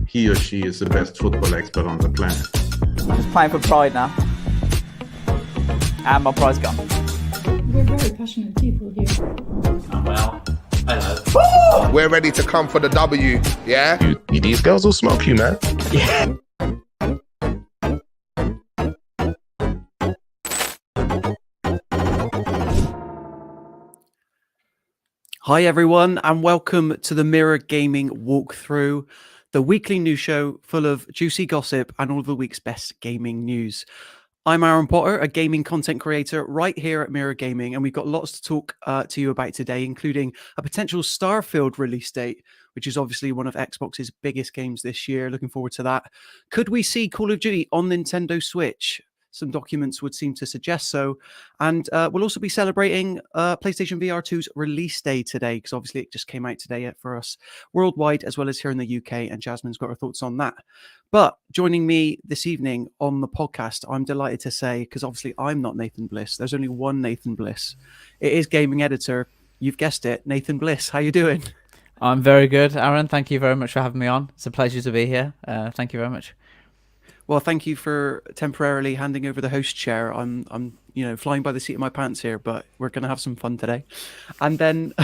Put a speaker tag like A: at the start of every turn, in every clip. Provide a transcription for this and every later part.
A: he or she is the best football expert on the planet.
B: I'm just playing for pride now. And my prize gone.
C: We're very passionate people here.
D: Oh, well, hello.
E: We're ready to come for the W, yeah?
F: These girls will smoke you, man.
D: Yeah.
G: Hi everyone, and welcome to the Mirror Gaming Walkthrough, the weekly news show full of juicy gossip and all of the week's best gaming news. I'm Aaron Potter, a gaming content creator right here at Mirror Gaming, and we've got lots to talk to you about today, including a potential Starfield release date, which is obviously one of Xbox's biggest games this year. Looking forward to that. Could we see Call of Duty on Nintendo Switch? Some documents would seem to suggest so. And we'll also be celebrating PlayStation VR 2's release day today, because obviously it just came out today for us worldwide, as well as here in the UK, and Jasmine's got her thoughts on that. But joining me this evening on the podcast, I'm delighted to say, because obviously I'm not Nathan Bliss, there's only one Nathan Bliss. It is gaming editor, you've guessed it, Nathan Bliss. How you doing?
B: I'm very good, Aaron. Thank you very much for having me on. It's a pleasure to be here. Thank you very much.
G: Well, thank you for temporarily handing over the host chair. I'm flying by the seat of my pants here, but we're going to have some fun today. And then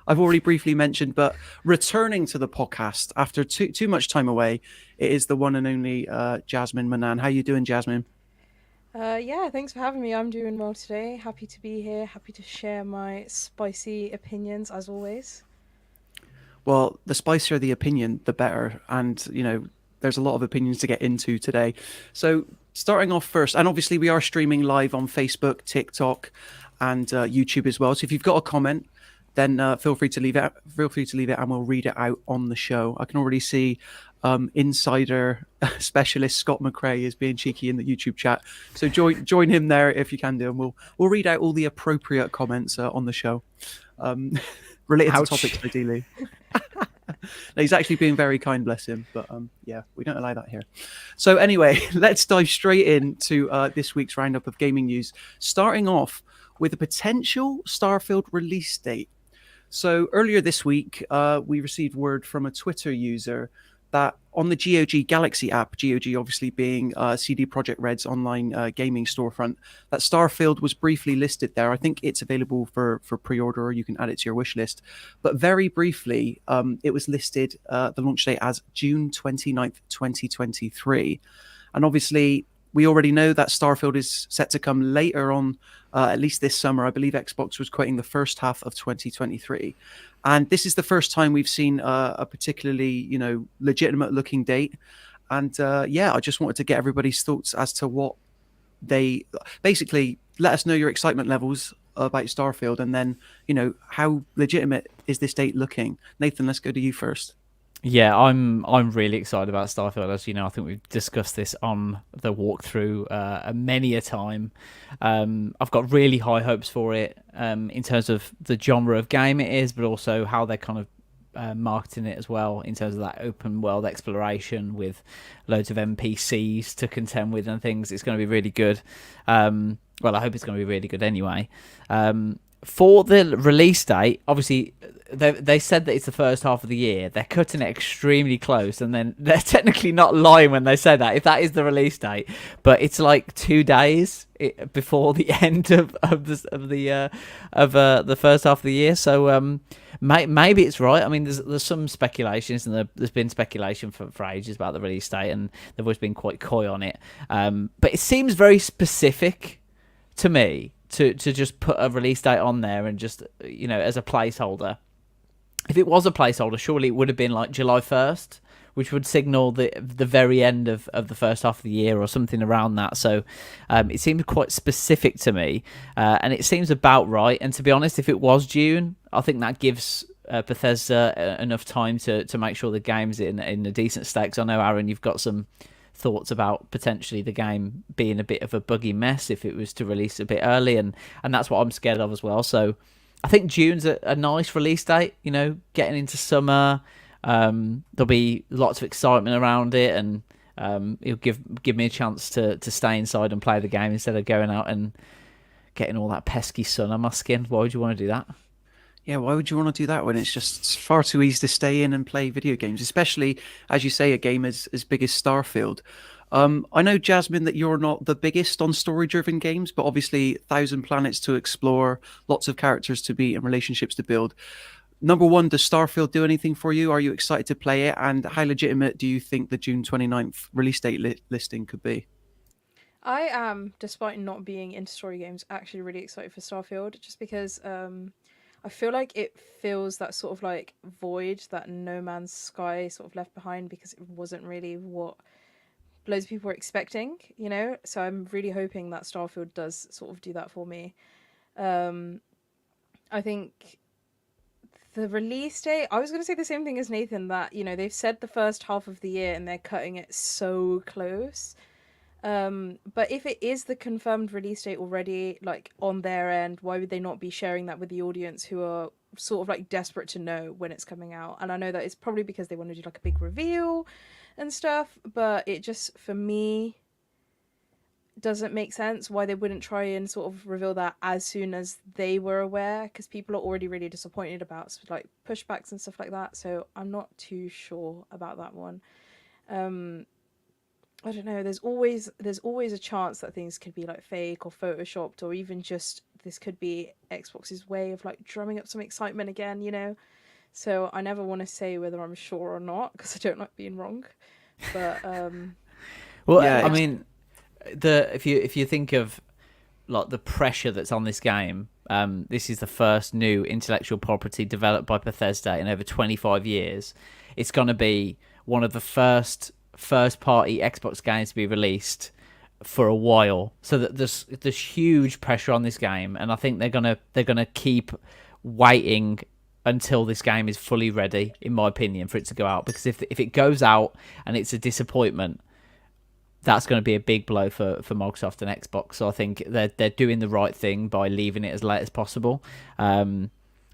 G: I've already briefly mentioned, but returning to the podcast after too much time away, it is the one and only Jasmine Mannan. How you doing, Jasmine?
H: Yeah, thanks for having me. I'm doing well today. Happy to be here. Happy to share my spicy opinions as always.
G: Well, the spicier the opinion, the better. And, there's a lot of opinions to get into today. So starting off first, and obviously we are streaming live on Facebook, TikTok, and YouTube as well. So if you've got a comment, then feel free to leave it. Feel free to leave it, and we'll read it out on the show. I can already see insider specialist Scott McRae is being cheeky in the YouTube chat. So join him there if you can do, and we'll read out all the appropriate comments on the show, related to topics ideally. No, he's actually being very kind, bless him. But yeah, we don't allow that here. So anyway, let's dive straight into this week's roundup of gaming news, starting off with a potential Starfield release date. So earlier this week, we received word from a Twitter user that on the GOG Galaxy app, GOG obviously being CD Projekt Red's online gaming storefront, that Starfield was briefly listed there. I think it's available for pre-order, or you can add it to your wish list. But very briefly, it was listed, the launch date as June 29th, 2023. And obviously, we already know that Starfield is set to come later on, at least this summer. I believe Xbox was quoting the first half of 2023. And this is the first time we've seen a particularly, legitimate looking date. And I just wanted to get everybody's thoughts as to what they basically let us know your excitement levels about Starfield, and then, how legitimate is this date looking? Nathan, let's go to you first.
B: Yeah, I'm really excited about Starfield. As you know, I think we've discussed this on the walkthrough many a time. I've got really high hopes for it in terms of the genre of game it is, but also how they're kind of marketing it as well, in terms of that open world exploration with loads of NPCs to contend with and things. It's going to be really good. Well, I hope it's going to be really good anyway. For the release date, obviously, they said that it's the first half of the year. They're cutting it extremely close, and then they're technically not lying when they say that, if that is the release date. But it's like 2 days before the end of the first half of the year. So maybe it's right. I mean, there's some speculations, and there's been speculation for ages about the release date, and they've always been quite coy on it. But it seems very specific to me to just put a release date on there and just, as a placeholder. If it was a placeholder, surely it would have been like July 1st, which would signal the very end of the first half of the year or something around that. So it seems quite specific to me, and it seems about right. And to be honest, if it was June, I think that gives Bethesda enough time to make sure the game's in a decent state. 'Cause I know, Aaron, you've got some thoughts about potentially the game being a bit of a buggy mess if it was to release a bit early, and that's what I'm scared of as well. So I think June's a nice release date, getting into summer. There'll be lots of excitement around it, and it'll give me a chance to stay inside and play the game instead of going out and getting all that pesky sun on my skin. Why would you want to do that?
G: Yeah, why would you want to do that when it's far too easy to stay in and play video games, especially, as you say, a game as big as Starfield. I know, Jasmine, that you're not the biggest on story-driven games, but obviously 1,000 planets to explore, lots of characters to meet and relationships to build. Number one, does Starfield do anything for you? Are you excited to play it? And how legitimate do you think the June 29th release date listing could be?
H: I am, despite not being into story games, actually really excited for Starfield, just because I feel like it fills that sort of like void that No Man's Sky sort of left behind, because it wasn't really what loads of people were expecting, you know? So I'm really hoping that Starfield does sort of do that for me. I think the release date, I was going to say the same thing as Nathan, that, you know, they've said the first half of the year and they're cutting it so close. But if it is the confirmed release date already, like on their end, why would they not be sharing that with the audience who are sort of like desperate to know when it's coming out? And I know that it's probably because they want to do like a big reveal and stuff, but it just, for me, doesn't make sense why they wouldn't try and sort of reveal that as soon as they were aware, because people are already really disappointed about like pushbacks and stuff like that. So I'm not too sure about that one. I don't know, there's always a chance that things could be like fake or photoshopped, or even just this could be Xbox's way of like drumming up some excitement again, you know? So I never want to say whether I'm sure or not, because I don't like being wrong. But
B: well,
G: yeah,
B: I mean, if you think of like the pressure that's on this game, this is the first new intellectual property developed by Bethesda in over 25 years. It's going to be one of the first party Xbox games to be released for a while, so that there's huge pressure on this game, and I think they're gonna keep waiting until this game is fully ready, in my opinion, for it to go out. Because if it goes out and it's a disappointment, that's going to be a big blow for Microsoft and Xbox. So I think they're doing the right thing by leaving it as late as possible.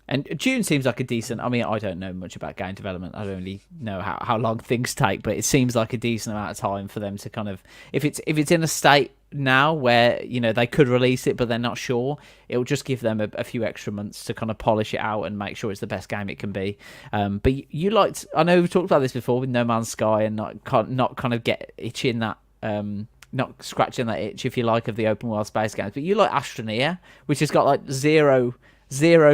B: And June seems like a decent... I mean, I don't know much about game development. I don't really know how long things take, but it seems like a decent amount of time for them to kind of... If it's in a state now where, you know, they could release it, but they're not sure, it'll just give them a few extra months to kind of polish it out and make sure it's the best game it can be. But you liked... I know we've talked about this before with No Man's Sky, and not kind of get itching that... not scratching that itch, if you like, of the open world space games. But you like Astroneer, which has got like zero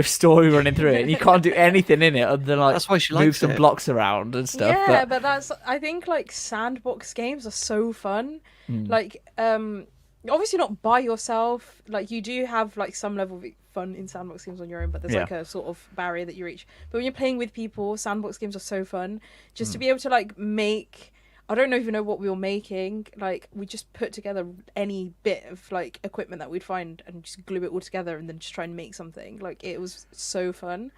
B: story running through it, and you can't do anything in it other than like
G: that's why she
B: move
G: likes
B: some
G: it.
B: blocks around and stuff.
H: yeah, but that's, I think like sandbox games are so fun. Like obviously not by yourself, like you do have like some level of fun in sandbox games on your own, but there's like a sort of barrier that you reach. But when you're playing with people, sandbox games are so fun. Just to be able to like make... I don't even know what we were making. Like, we just put together any bit of like equipment that we'd find and just glue it all together and then just try and make something. Like, it was so fun.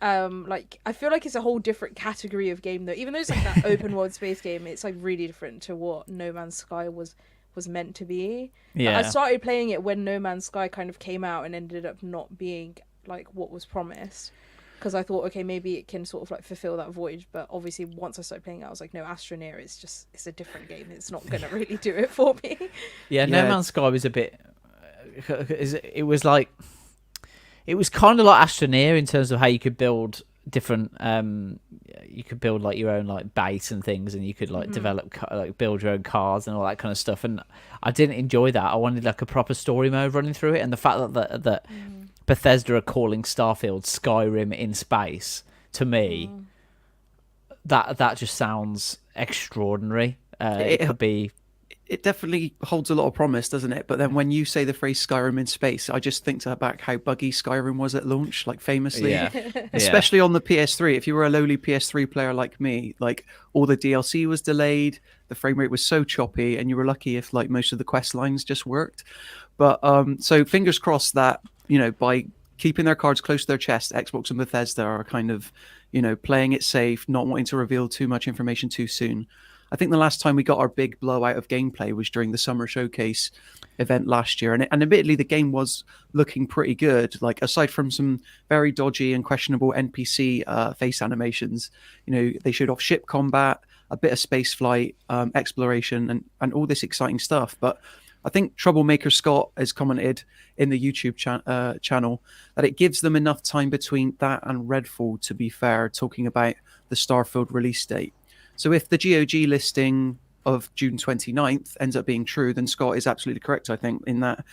H: Like, I feel like it's a whole different category of game though. Even though it's like that open world space game, it's like really different to what No Man's Sky was meant to be.
B: Yeah.
H: I started playing it when No Man's Sky kind of came out and ended up not being like what was promised. Because I thought, okay, maybe it can sort of like fulfill that void, but obviously once I started playing it, I was like, no, Astroneer it's a different game. It's not gonna really do it for me.
B: Yeah, No Man's Sky was a bit... It was kind of like Astroneer in terms of how you could build different... you could build like your own like base and things, and you could like develop, like build your own cars and all that kind of stuff. And I didn't enjoy that. I wanted like a proper story mode running through it, and the fact that Bethesda are calling Starfield Skyrim in space, to me, that just sounds extraordinary. It could be...
G: It definitely holds a lot of promise, doesn't it? But then when you say the phrase Skyrim in space, I just think back how buggy Skyrim was at launch, like famously.
B: Yeah.
G: Especially on the PS3. If you were a lowly PS3 player like me, like all the DLC was delayed, the frame rate was so choppy, and you were lucky if like most of the quest lines just worked. But so fingers crossed that, you know, by keeping their cards close to their chest, Xbox and Bethesda are kind of, you know, playing it safe, not wanting to reveal too much information too soon. I think the last time we got our big blowout of gameplay was during the Summer Showcase event last year. And admittedly, the game was looking pretty good. Like, aside from some very dodgy and questionable NPC face animations, you know, they showed off ship combat, a bit of space flight, exploration, and all this exciting stuff. But I think Troublemaker Scott has commented in the YouTube channel that it gives them enough time between that and Redfall, to be fair, talking about the Starfield release date. So if the GOG listing of June 29th ends up being true, then Scott is absolutely correct, I think, in that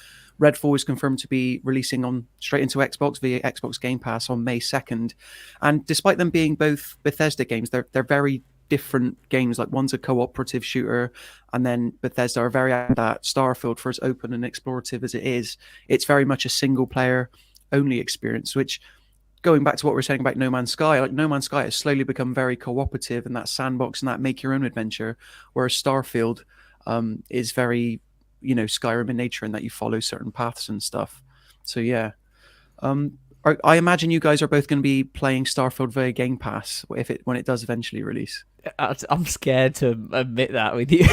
G: Redfall is confirmed to be releasing on straight into Xbox via Xbox Game Pass on May 2nd. And despite them being both Bethesda games, they're very different games. Like one's a cooperative shooter, and then Bethesda are very at that. Starfield, for as open and explorative as it is, it's very much a single player only experience, which, going back to what we were saying about No Man's Sky, like No Man's Sky has slowly become very cooperative and that sandbox and that make your own adventure, whereas Starfield is very, Skyrim in nature, in that you follow certain paths and stuff. So yeah, I imagine you guys are both going to be playing Starfield via Game Pass when it does eventually release.
B: I'm scared to admit that with you.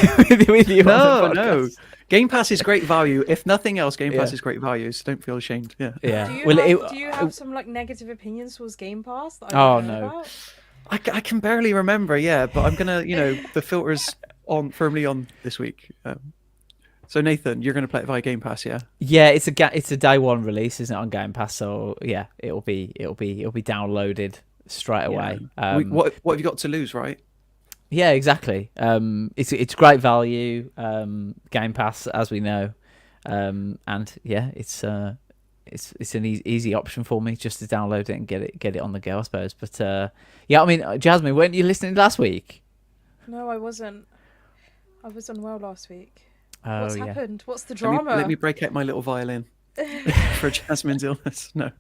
B: with you
G: No. Game Pass is great value. If nothing else, Game Pass is great value. So don't feel ashamed. Yeah.
B: Yeah.
H: Do you have some like negative opinions towards Game Pass that I don't know about?
G: I can barely remember. Yeah, but I'm gonna. The filter's firmly on this week. So Nathan, you're gonna play it via Game Pass, yeah?
B: Yeah, it's a day one release, isn't it, on Game Pass? So yeah, it'll be downloaded straight away.
G: What have you got to lose, right?
B: Yeah, exactly. It's great value. Game Pass, as we know, and yeah, it's an easy option for me just to download it and get it on the go, I suppose. But yeah, I mean, Jasmine, weren't you listening last week?
H: No, I wasn't. I was unwell last week.
B: Oh,
H: What's happened? What's the drama?
G: Let me break out my little violin for Jasmine's illness. No,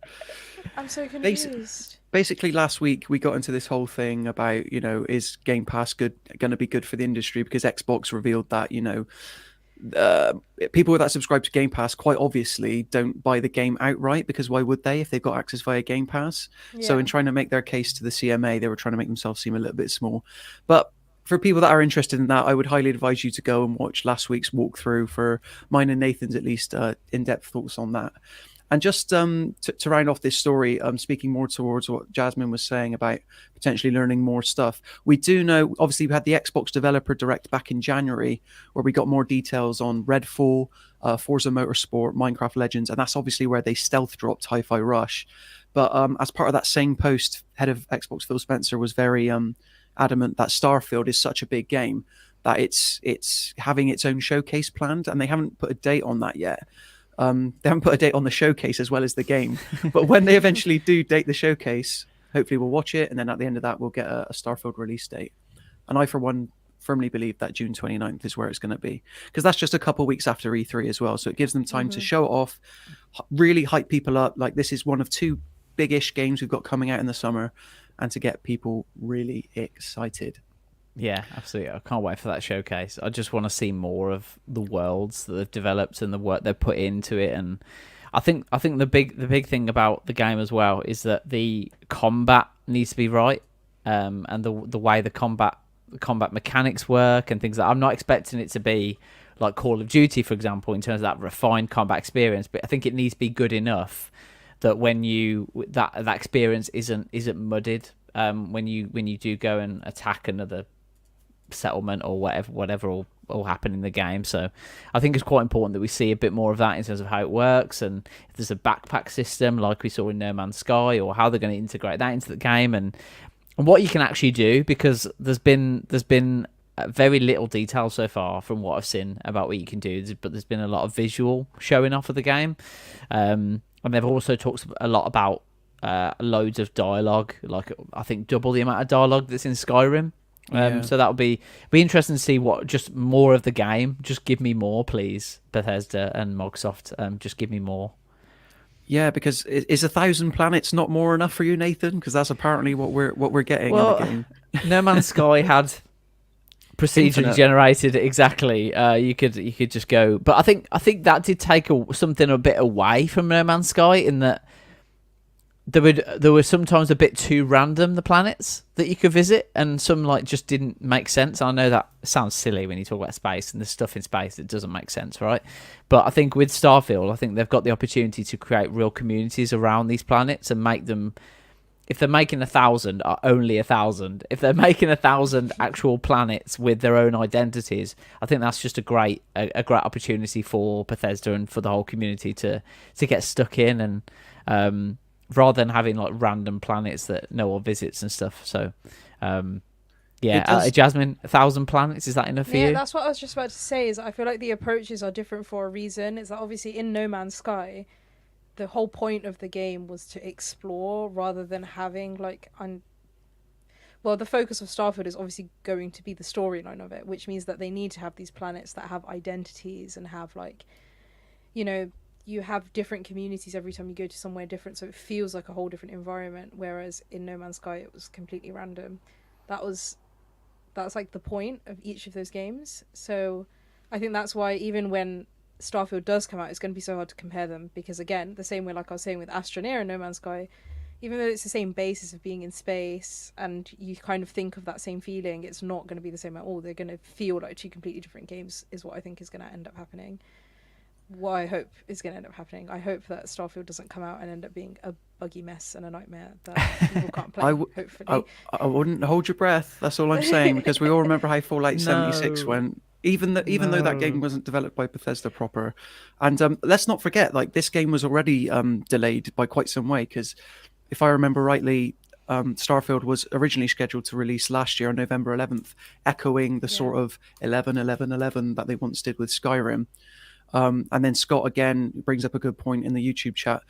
H: I'm so confused.
G: Basically, last week we got into this whole thing about, is Game Pass going to be good for the industry, because Xbox revealed that, people that subscribe to Game Pass quite obviously don't buy the game outright, because why would they if they've got access via Game Pass?
H: Yeah.
G: So in trying to make their case to the CMA, they were trying to make themselves seem a little bit small. But for people that are interested in that, I would highly advise you to go and watch last week's walkthrough, for mine and Nathan's at least in-depth thoughts on that. And just to round off this story, speaking more towards what Jasmine was saying about potentially learning more stuff, we do know, obviously, we had the Xbox Developer Direct back in January, where we got more details on Redfall, Forza Motorsport, Minecraft Legends, and that's obviously where they stealth dropped Hi-Fi Rush. But as part of that same post, head of Xbox Phil Spencer was very adamant that Starfield is such a big game that it's having its own showcase planned, and they haven't put a date on that yet. They haven't put a date on the showcase as well as the game. But when they eventually do date the showcase, hopefully we'll watch it, and then at the end of that we'll get a Starfield release date. And I, for one, firmly believe that June 29th is where it's going to be, because that's just a couple of weeks after E3 as well, so it gives them time to show it off, really hype people up, like this is one of two big-ish games we've got coming out in the summer, and to get people really excited.
B: Yeah, absolutely. I can't wait for that showcase. I just want to see more of the worlds that they've developed and the work they've put into it. And I think the big thing about the game as well is that the combat needs to be right, and the way the combat mechanics work and things like that. I'm not expecting it to be like Call of Duty, for example, in terms of that refined combat experience, but I think it needs to be good enough that when that experience isn't muddied when you do go and attack another settlement or whatever will happen in the game. So I think it's quite important that we see a bit more of that in terms of how it works, and if there's a backpack system like we saw in No Man's Sky, or how they're going to integrate that into the game, and what you can actually do, because there's been very little detail so far from what I've seen about what you can do, but there's been a lot of visual showing off of the game. And they've also talked a lot about loads of dialogue, like I think double the amount of dialogue that's in Skyrim. So that'll be interesting to see what, just more of the game. Just give me more, please, Bethesda and Microsoft. Just give me more.
G: Yeah, because is 1,000 planets not more enough for you, Nathan? Because that's apparently what we're getting in the game.
B: No Man's Sky had procedurally generated, exactly. You could just go, but I think that did take something a bit away from No Man's Sky, in that there were sometimes a bit too random, the planets that you could visit, and some like just didn't make sense. I know that sounds silly when you talk about space, and there's stuff in space that doesn't make sense, right? But I think with Starfield, I think they've got the opportunity to create real communities around these planets and make them if they're making 1,000, are only 1,000. If they're making 1,000 actual planets with their own identities, I think that's just a great opportunity for Bethesda and for the whole community to get stuck in, and rather than having like random planets that no one visits and stuff. So, Jasmine, 1,000 planets, is that enough for you?
H: Yeah, that's what I was just about to say. Is I feel like the approaches are different for a reason. Is that obviously in No Man's Sky, the whole point of the game was to explore rather than having like the focus of Starfield is obviously going to be the storyline of it, which means that they need to have these planets that have identities and have like, you know, you have different communities every time you go to somewhere different, so it feels like a whole different environment, whereas in No Man's Sky it was completely random. That's like the point of each of those games. So I think that's why even when Starfield does come out, it's going to be so hard to compare them, because again, the same way like I was saying with Astroneer and No Man's Sky, even though it's the same basis of being in space and you kind of think of that same feeling, it's not going to be the same at all. They're going to feel like two completely different games, is what I think is going to end up happening. What I hope is going to end up happening. I hope that Starfield doesn't come out and end up being a buggy mess and a nightmare that people can't play, hopefully.
G: I wouldn't hold your breath, that's all I'm saying, because we all remember how Fallout 76 went. Even though that game wasn't developed by Bethesda proper. And let's not forget, like, this game was already delayed by quite some way, because if I remember rightly, Starfield was originally scheduled to release last year on November 11th, echoing the sort of 11-11-11 that they once did with Skyrim. And then Scott again brings up a good point in the YouTube chat.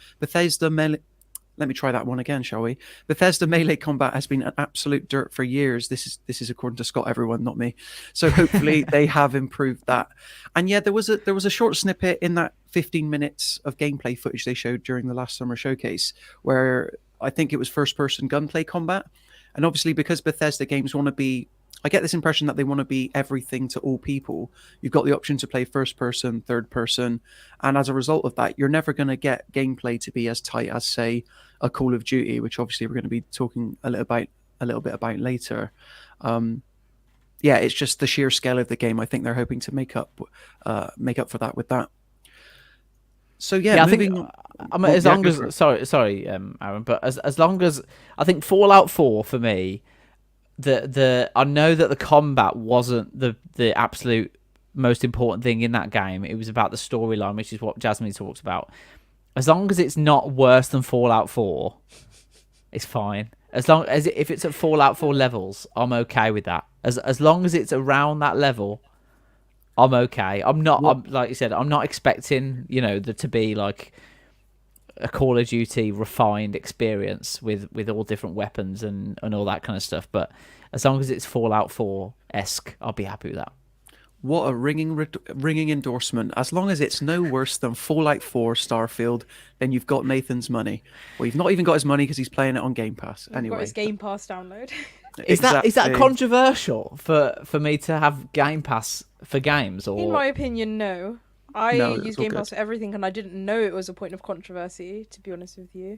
G: Let me try that one again, shall we? Bethesda melee combat has been an absolute dirt for years. This is according to Scott, everyone, not me. So hopefully they have improved that. And yeah, there was a short snippet in that 15 minutes of gameplay footage they showed during the last summer showcase, where I think it was first-person gunplay combat. And obviously, because Bethesda games want to be, I get this impression that they want to be everything to all people. You've got the option to play first person, third person, and as a result of that, you're never going to get gameplay to be as tight as, say, a Call of Duty, which obviously we're going to be talking a little bit about later. It's just the sheer scale of the game. I think they're hoping to make up for that with that. So yeah,
B: I think as long as sorry, Aaron, but as long as I think Fallout 4 for me. I know that the combat wasn't the absolute most important thing in that game. It was about the storyline, which is what Jasmine talks about. As long as it's not worse than Fallout 4, it's fine. As long as if it's at Fallout 4 levels, I'm okay with that. As long as it's around that level, I'm okay. I'm like you said, I'm not expecting there to be like a Call of Duty refined experience with all different weapons and all that kind of stuff. But as long as it's Fallout 4-esque, I'll be happy with that.
G: What a ringing endorsement. As long as it's no worse than Fallout 4 Starfield, then you've got Nathan's money. Well, you've not even got his money because he's playing it on Game Pass. Anyway,
H: got his Game Pass download.
B: Is that controversial for me to have Game Pass for games? Or
H: in my opinion, no. I use Game Pass for everything, and I didn't know it was a point of controversy, to be honest with you.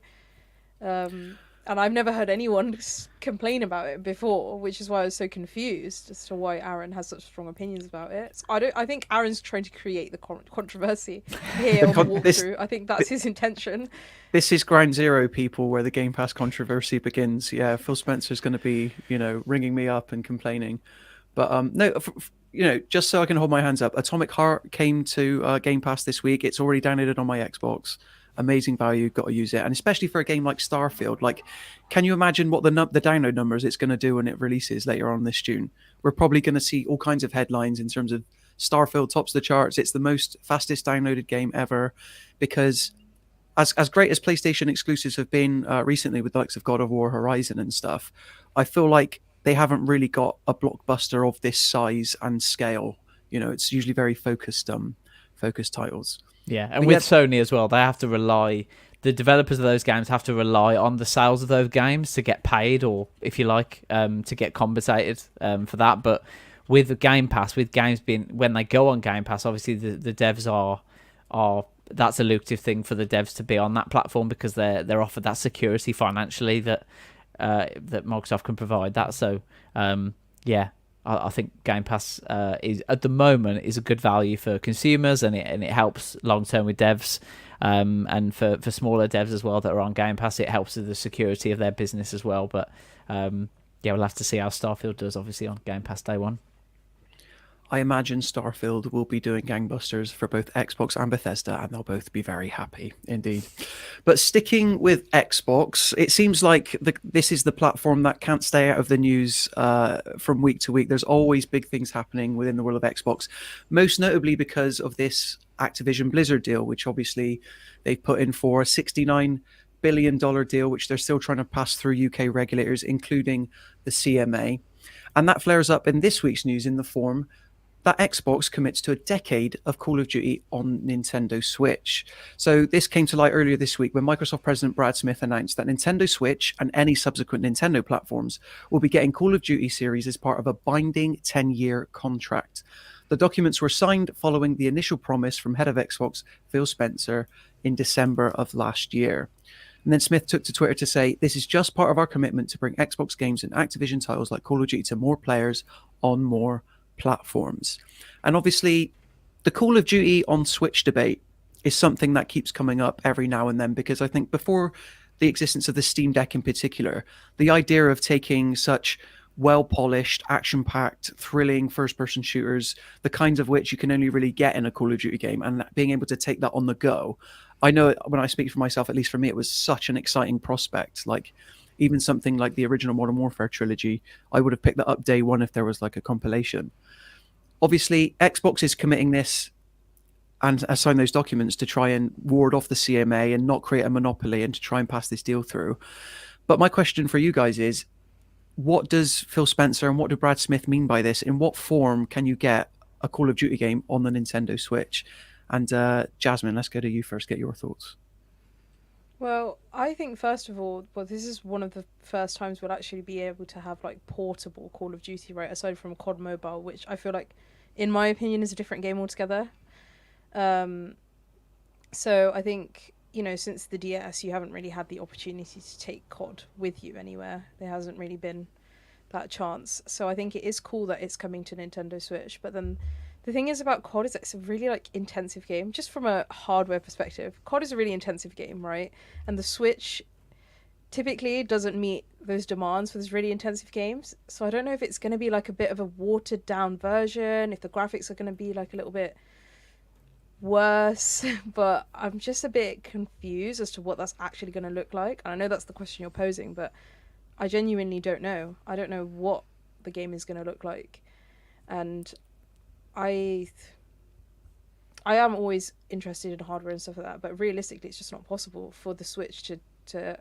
H: And I've never heard anyone complain about it before, which is why I was so confused as to why Aaron has such strong opinions about it. I think Aaron's trying to create the controversy here on the walkthrough. I think that's his intention.
G: This is ground zero, people, where the Game Pass controversy begins. Yeah, Phil Spencer's going to be, ringing me up and complaining. But no, just so I can hold my hands up, Atomic Heart came to Game Pass this week. It's already downloaded on my Xbox. Amazing value, got to use it. And especially for a game like Starfield, like, can you imagine what the download numbers it's going to do when it releases later on this June? We're probably going to see all kinds of headlines in terms of Starfield tops the charts. It's the most fastest downloaded game ever, because as great as PlayStation exclusives have been recently with the likes of God of War, Horizon and stuff, I feel like they haven't really got a blockbuster of this size and scale. It's usually very focused titles.
B: Yeah, and with Sony as well, they have to rely. The developers of those games have to rely on the sales of those games to get paid, or if you like, to get compensated for that. But with Game Pass, with games being when they go on Game Pass, obviously the devs are that's a lucrative thing for the devs to be on that platform, because they're offered that security financially that Microsoft can provide that. So I think Game Pass is at the moment is a good value for consumers, and it helps long term with devs, and for smaller devs as well that are on Game Pass. It helps with the security of their business as well. But yeah, we'll have to see how Starfield does, obviously, on Game Pass day one.
G: I imagine Starfield will be doing gangbusters for both Xbox and Bethesda, and they'll both be very happy indeed. But sticking with Xbox, it seems like this is the platform that can't stay out of the news from week to week. There's always big things happening within the world of Xbox, most notably because of this Activision Blizzard deal, which obviously they've put in for a $69 billion deal, which they're still trying to pass through UK regulators, including the CMA. And that flares up in this week's news in the form that Xbox commits to a decade of Call of Duty on Nintendo Switch. So this came to light earlier this week when Microsoft President Brad Smith announced that Nintendo Switch and any subsequent Nintendo platforms will be getting Call of Duty series as part of a binding 10-year contract. The documents were signed following the initial promise from head of Xbox, Phil Spencer, in December of last year. And then Smith took to Twitter to say, "This is just part of our commitment to bring Xbox games and Activision titles like Call of Duty to more players on more platforms." And obviously the Call of Duty on Switch debate is something that keeps coming up every now and then, because I think before the existence of the Steam Deck in particular, the idea of taking such well-polished, action-packed, thrilling first-person shooters, the kinds of which you can only really get in a Call of Duty game, and being able to take that on the go, I know when I speak for myself, at least for me, it was such an exciting prospect. Like even something like the original Modern Warfare trilogy, I would have picked that up day one if there was like a compilation. Obviously, Xbox is committing this and has signed those documents to try and ward off the CMA and not create a monopoly and to try and pass this deal through. But my question for you guys is, what does Phil Spencer and what do Brad Smith mean by this? In what form can you get a Call of Duty game on the Nintendo Switch? And Jasmine, let's go to you first, get your thoughts.
H: Well, I think first of all, this is one of the first times we'll actually be able to have like portable Call of Duty, right? Aside from COD Mobile, which I feel like, in my opinion, is a different game altogether. So I think, you know, since the DS, you haven't really had the opportunity to take COD with you anywhere. There hasn't really been that chance. So I think it is cool that it's coming to Nintendo Switch. But then the thing is about COD is it's a really like intensive game, just from a hardware perspective. COD is a really intensive game, right? And the Switch typically doesn't meet those demands for those really intensive games. So I don't know if it's going to be like a bit of a watered down version, if the graphics are going to be like a little bit worse, but I'm just a bit confused as to what that's actually going to look like. And I know that's the question you're posing, but I genuinely don't know. I don't know what the game is going to look like. And I am always interested in hardware and stuff like that, but realistically it's just not possible for the Switch to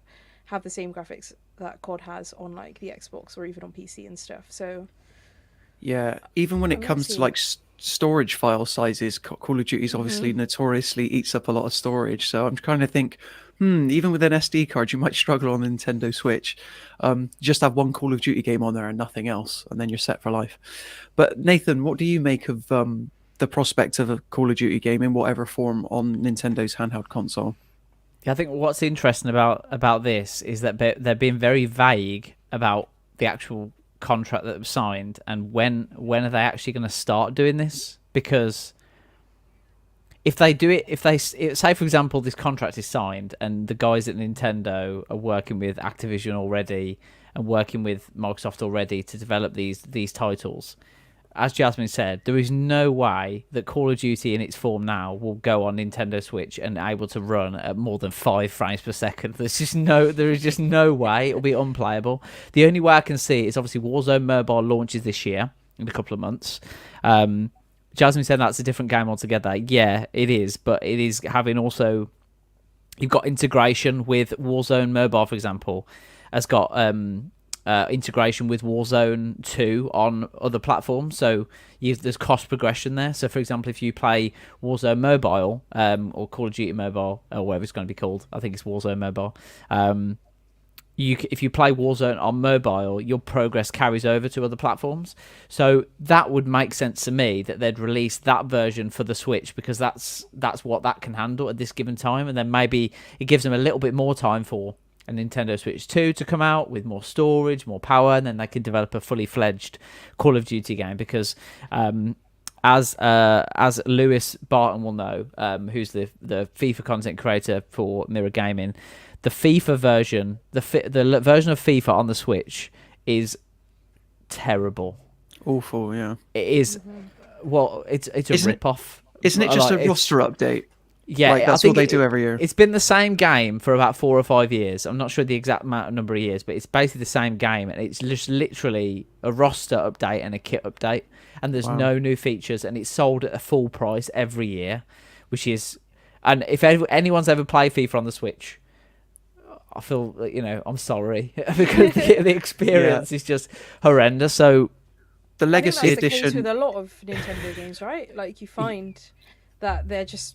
H: have the same graphics that COD has on like the Xbox or even on PC and stuff. So
G: yeah, even when it comes to like storage file sizes, Call of Duty obviously notoriously eats up a lot of storage. So I'm trying to think, even with an SD card, you might struggle on the Nintendo Switch. Just have one Call of Duty game on there and nothing else, and then you're set for life. But Nathan, what do you make of the prospect of a Call of Duty game in whatever form on Nintendo's handheld console?
B: Yeah, I think what's interesting about this is that they're being very vague about the actual contract that was signed and when are they actually going to start doing this. Because if they do it, if they say, for example, this contract is signed and the guys at Nintendo are working with Activision already and working with Microsoft already to develop these titles, as Jasmine said, there is no way that Call of Duty in its form now will go on Nintendo Switch and able to run at more than 5 frames per second. There is just no way. It'll be unplayable. The only way I can see is obviously Warzone Mobile launches this year in a couple of months. Jasmine said that's a different game altogether. Yeah, it is, but it is having also, you've got integration with Warzone Mobile, for example, has got integration with Warzone 2 on other platforms, so there's cost progression there. So for example, if you play Warzone Mobile or Call of Duty Mobile or whatever it's going to be called, I think it's Warzone Mobile, if you play Warzone on mobile, your progress carries over to other platforms. So that would make sense to me that they'd release that version for the Switch, because that's what that can handle at this given time, and then maybe it gives them a little bit more time for a Nintendo Switch 2 to come out with more storage, more power, and then they can develop a fully fledged Call of Duty game. Because as Lewis Barton will know, who's the FIFA content creator for Mirror Gaming, the FIFA version, the version of FIFA on the Switch is terrible.
G: Awful, yeah.
B: It is. Well, it's a rip-off.
G: Isn't it just a roster update?
B: Yeah,
G: like, that's what they do every year.
B: It's been the same game for about 4 or 5 years. I'm not sure the exact number of years, but it's basically the same game, and it's just literally a roster update and a kit update, and there's no new features, and it's sold at a full price every year, which is. And if anyone's ever played FIFA on the Switch, I feel I'm sorry because the experience is just horrendous. So
G: the Legacy
H: that's
G: Edition
H: the case with a lot of Nintendo games, right? Like you find that they're just.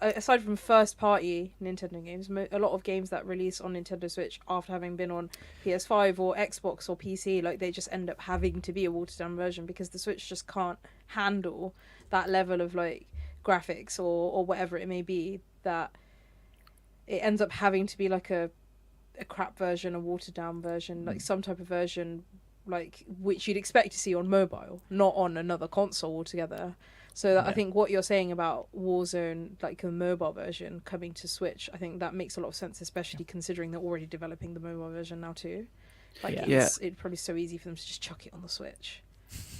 H: Aside from first-party Nintendo games, a lot of games that release on Nintendo Switch after having been on PS5 or Xbox or PC, like they just end up having to be a watered-down version because the Switch just can't handle that level of like graphics or whatever it may be. That it ends up having to be like a crap version, a watered-down version, like some type of version, like which you'd expect to see on mobile, not on another console altogether. So I think what you're saying about Warzone, like a mobile version coming to Switch, I think that makes a lot of sense, especially considering they're already developing the mobile version now too. Like it's probably so easy for them to just chuck it on the Switch.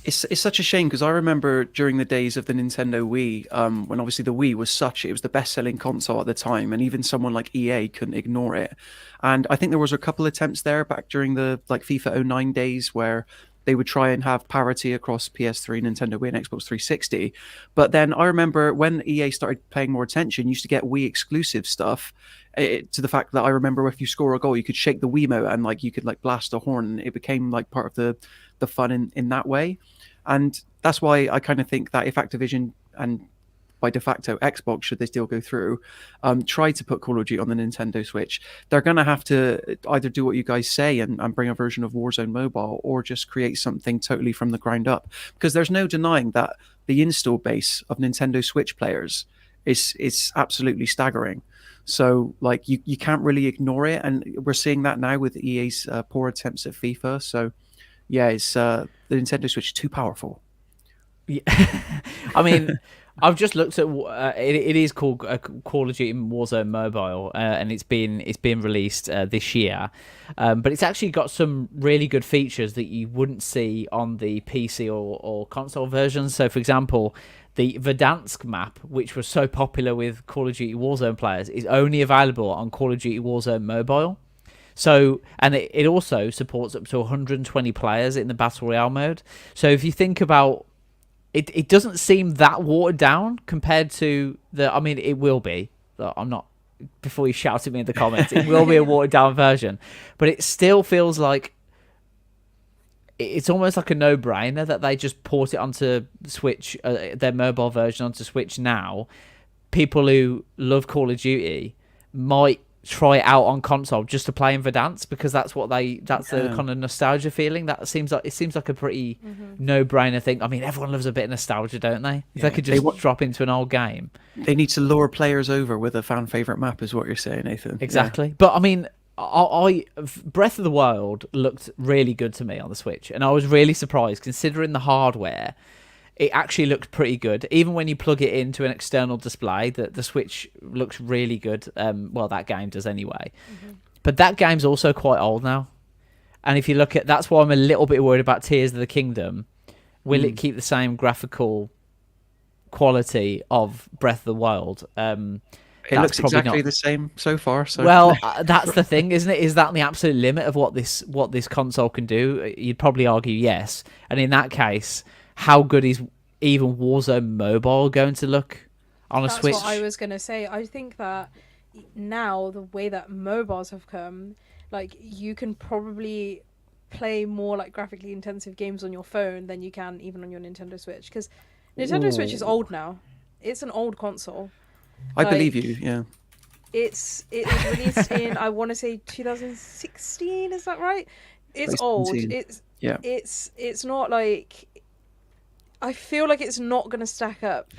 G: It's such a shame because I remember during the days of the Nintendo Wii, when obviously the Wii was it was the best-selling console at the time, and even someone like EA couldn't ignore it. And I think there was a couple attempts there back during the like FIFA 09 days where they would try and have parity across PS3, Nintendo Wii, and Xbox 360. But then I remember when EA started paying more attention, you used to get Wii exclusive stuff. To the fact that I remember if you score a goal, you could shake the Wiimote and like you could like blast a horn. It became like part of the fun in that way. And that's why I kind of think that if Activision and by de facto Xbox, should they still go through, try to put Call of Duty on the Nintendo Switch, they're going to have to either do what you guys say and bring a version of Warzone Mobile, or just create something totally from the ground up. Because there's no denying that the install base of Nintendo Switch players is absolutely staggering. So like you can't really ignore it, and we're seeing that now with EA's poor attempts at FIFA. So yeah, it's the Nintendo Switch is too powerful.
B: Yeah. I mean, I've just looked at it is called Call of Duty Warzone Mobile, and it's been released this year, but it's actually got some really good features that you wouldn't see on the PC or console versions. So, for example, the Verdansk map, which was so popular with Call of Duty Warzone players, is only available on Call of Duty Warzone Mobile. So, and it also supports up to 120 players in the Battle Royale mode. So if you think about it doesn't seem that watered down compared to I mean, it will be. I'm not, before you shout at me in the comments, it will be a watered down version. But it still feels like it's almost like a no-brainer that they just port it onto Switch, their mobile version onto Switch now. People who love Call of Duty might try it out on console just to play in Verdansk, because that's the kind of nostalgia feeling. That seems like a pretty no-brainer thing. I mean, everyone loves a bit of nostalgia, don't they? If they could just drop into an old game.
G: They need to lure players over with a fan favorite map, is what you're saying, Nathan.
B: Exactly. Yeah. But I mean, I Breath of the Wild looked really good to me on the Switch, and I was really surprised considering the hardware. It actually looked pretty good. Even when you plug it into an external display, the Switch looks really good. Well, that game does anyway. But that game's also quite old now. And if you look at... That's why I'm a little bit worried about Tears of the Kingdom. Will it keep the same graphical quality of Breath of the Wild?
G: It looks exactly the same so far. So.
B: Well, that's the thing, isn't it? Is that the absolute limit of what this console can do? You'd probably argue yes. And in that case... How good is even Warzone Mobile going to look on a Switch?
H: That's what I was going to say. I think that now, the way that mobiles have come, like, you can probably play more, like, graphically intensive games on your phone than you can even on your Nintendo Switch. Because Nintendo Switch is old now. It's an old console.
G: I believe you, yeah.
H: It was released in, I want to say, 2016, is that right? It's old. It's not like... I feel like it's not going to stack up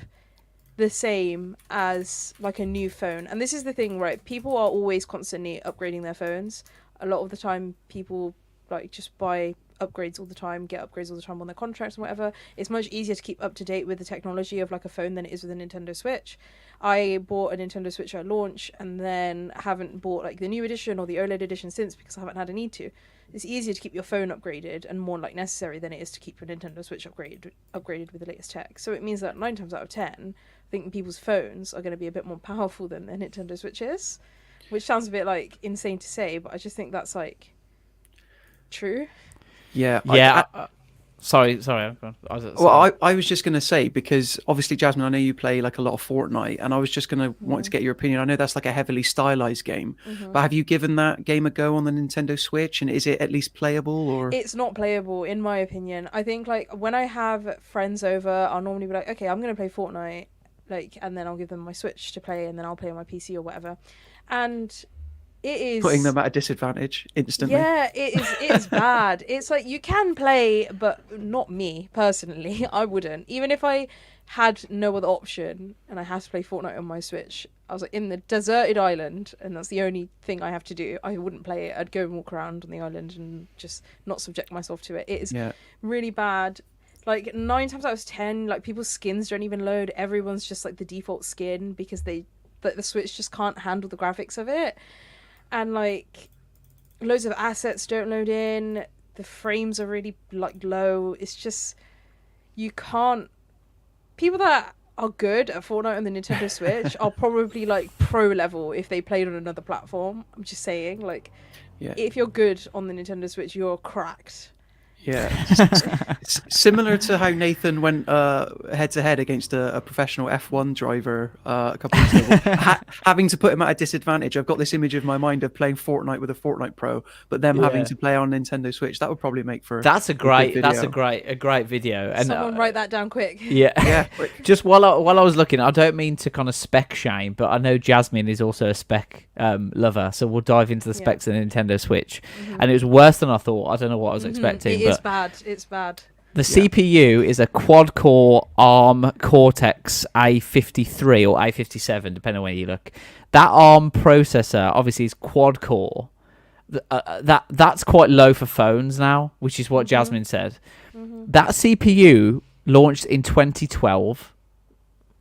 H: the same as like a new phone. And this is the thing, right? People are always constantly upgrading their phones. A lot of the time people like just buy upgrades all the time, get upgrades all the time on their contracts and whatever. It's much easier to keep up to date with the technology of like a phone than it is with a Nintendo Switch. I bought a Nintendo Switch at launch and then haven't bought like the new edition or the OLED edition since because I haven't had a need to. It's easier to keep your phone upgraded and more like necessary than it is to keep your Nintendo Switch upgraded with the latest tech. So it means that 9 times out of 10, I think people's phones are going to be a bit more powerful than their Nintendo Switches, which sounds a bit like insane to say, but I just think that's like true.
G: Yeah.
B: Sorry.
G: I was just going to say, because obviously, Jasmine, I know you play like a lot of Fortnite, and I was just going to want to get your opinion. I know that's like a heavily stylized game, but have you given that game a go on the Nintendo Switch, and is it at least playable? Or
H: It's not playable, in my opinion. I think like when I have friends over, I'll normally be like, okay, I'm going to play Fortnite, like, and then I'll give them my Switch to play, and then I'll play on my PC or whatever. And it is
G: putting them at a disadvantage instantly.
H: Yeah, it's bad. It's like you can play, but not me personally. I wouldn't. Even if I had no other option and I had to play Fortnite on my Switch, I was like in the deserted island and that's the only thing I have to do, I wouldn't play it. I'd go and walk around on the island and just not subject myself to it. It is really bad. Like 9 times out of 10, like people's skins don't even load. Everyone's just like the default skin because the Switch just can't handle the graphics of it. And like loads of assets don't load in, the frames are really like low. It's just you can't. People that are good at Fortnite on the Nintendo Switch are probably like pro level if they played on another platform. I'm just saying, like, if you're good on the Nintendo Switch, you're cracked.
G: Yeah, it's similar to how Nathan went head to head against a professional F1 driver a couple of weeks ago, having to put him at a disadvantage. I've got this image of my mind of playing Fortnite with a Fortnite Pro, but them having to play on Nintendo Switch. That would probably make for
B: a great video. And
H: someone write that down quick.
B: Yeah. Just while I was looking, I don't mean to kind of spec shame, but I know Jasmine is also a spec lover, so we'll dive into the specs of the Nintendo Switch, and it was worse than I thought. I don't know what I was expecting.
H: It's bad.
B: The CPU is a quad-core ARM Cortex A53 or A57, depending on where you look. That ARM processor obviously is quad-core. That's quite low for phones now, which is what Jasmine said. That CPU launched in 2012.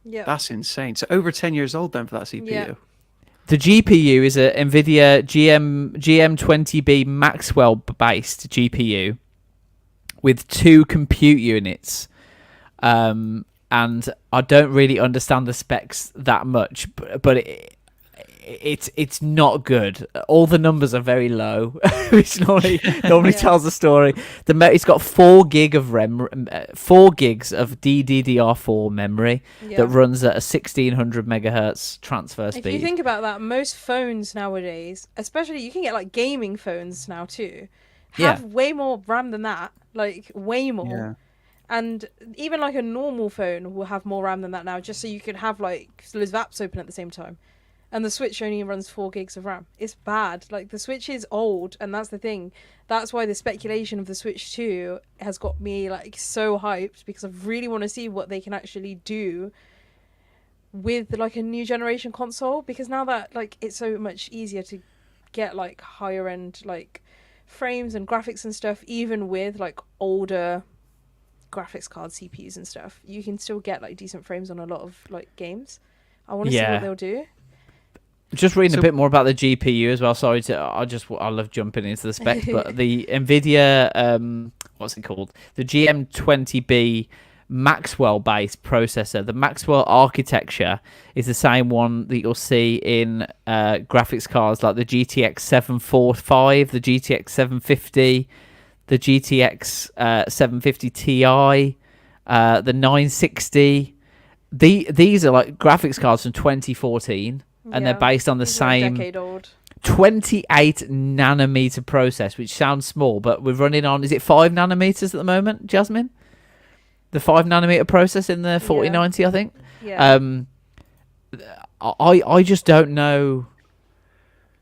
H: Yeah,
G: that's insane. So over 10 years old then for that CPU.
H: Yeah.
B: The GPU is a NVIDIA GM20B Maxwell-based GPU with 2 compute units, and I don't really understand the specs that much, but it's not good. All the numbers are very low, which normally tells the story. It's got 4 gigs of DDR4 memory that runs at a 1600 megahertz transfer speed.
H: If you think about that, most phones nowadays, especially you can get like gaming phones now too, have way more RAM than that. Like way more. Yeah. And even like a normal phone will have more RAM than that now, just so you can have like loads of apps open at the same time. And the Switch only runs 4 gigs of RAM. It's bad. Like the Switch is old, and that's the thing. That's why the speculation of the Switch 2 has got me like so hyped, because I really want to see what they can actually do with like a new generation console, because now that like it's so much easier to get like higher end like frames and graphics and stuff, even with like older graphics card CPUs and stuff, you can still get like decent frames on a lot of like games. I want to see what they'll do.
B: Just reading a bit more about the GPU as well. Sorry I love jumping into the specs, but the NVIDIA what's it called? The GM20B Maxwell-based processor. The Maxwell architecture is the same one that you'll see in graphics cards like the GTX 745, the GTX 750, the GTX 750 Ti, the 960. These are like graphics cards from 2014, and they're based on the same
H: decade old
B: 28 nanometer process, which sounds small, but we're running on, is it 5 nanometers at the moment, Jasmine? The 5 nanometer process in the 4090, I think.
H: Yeah.
B: I just don't know.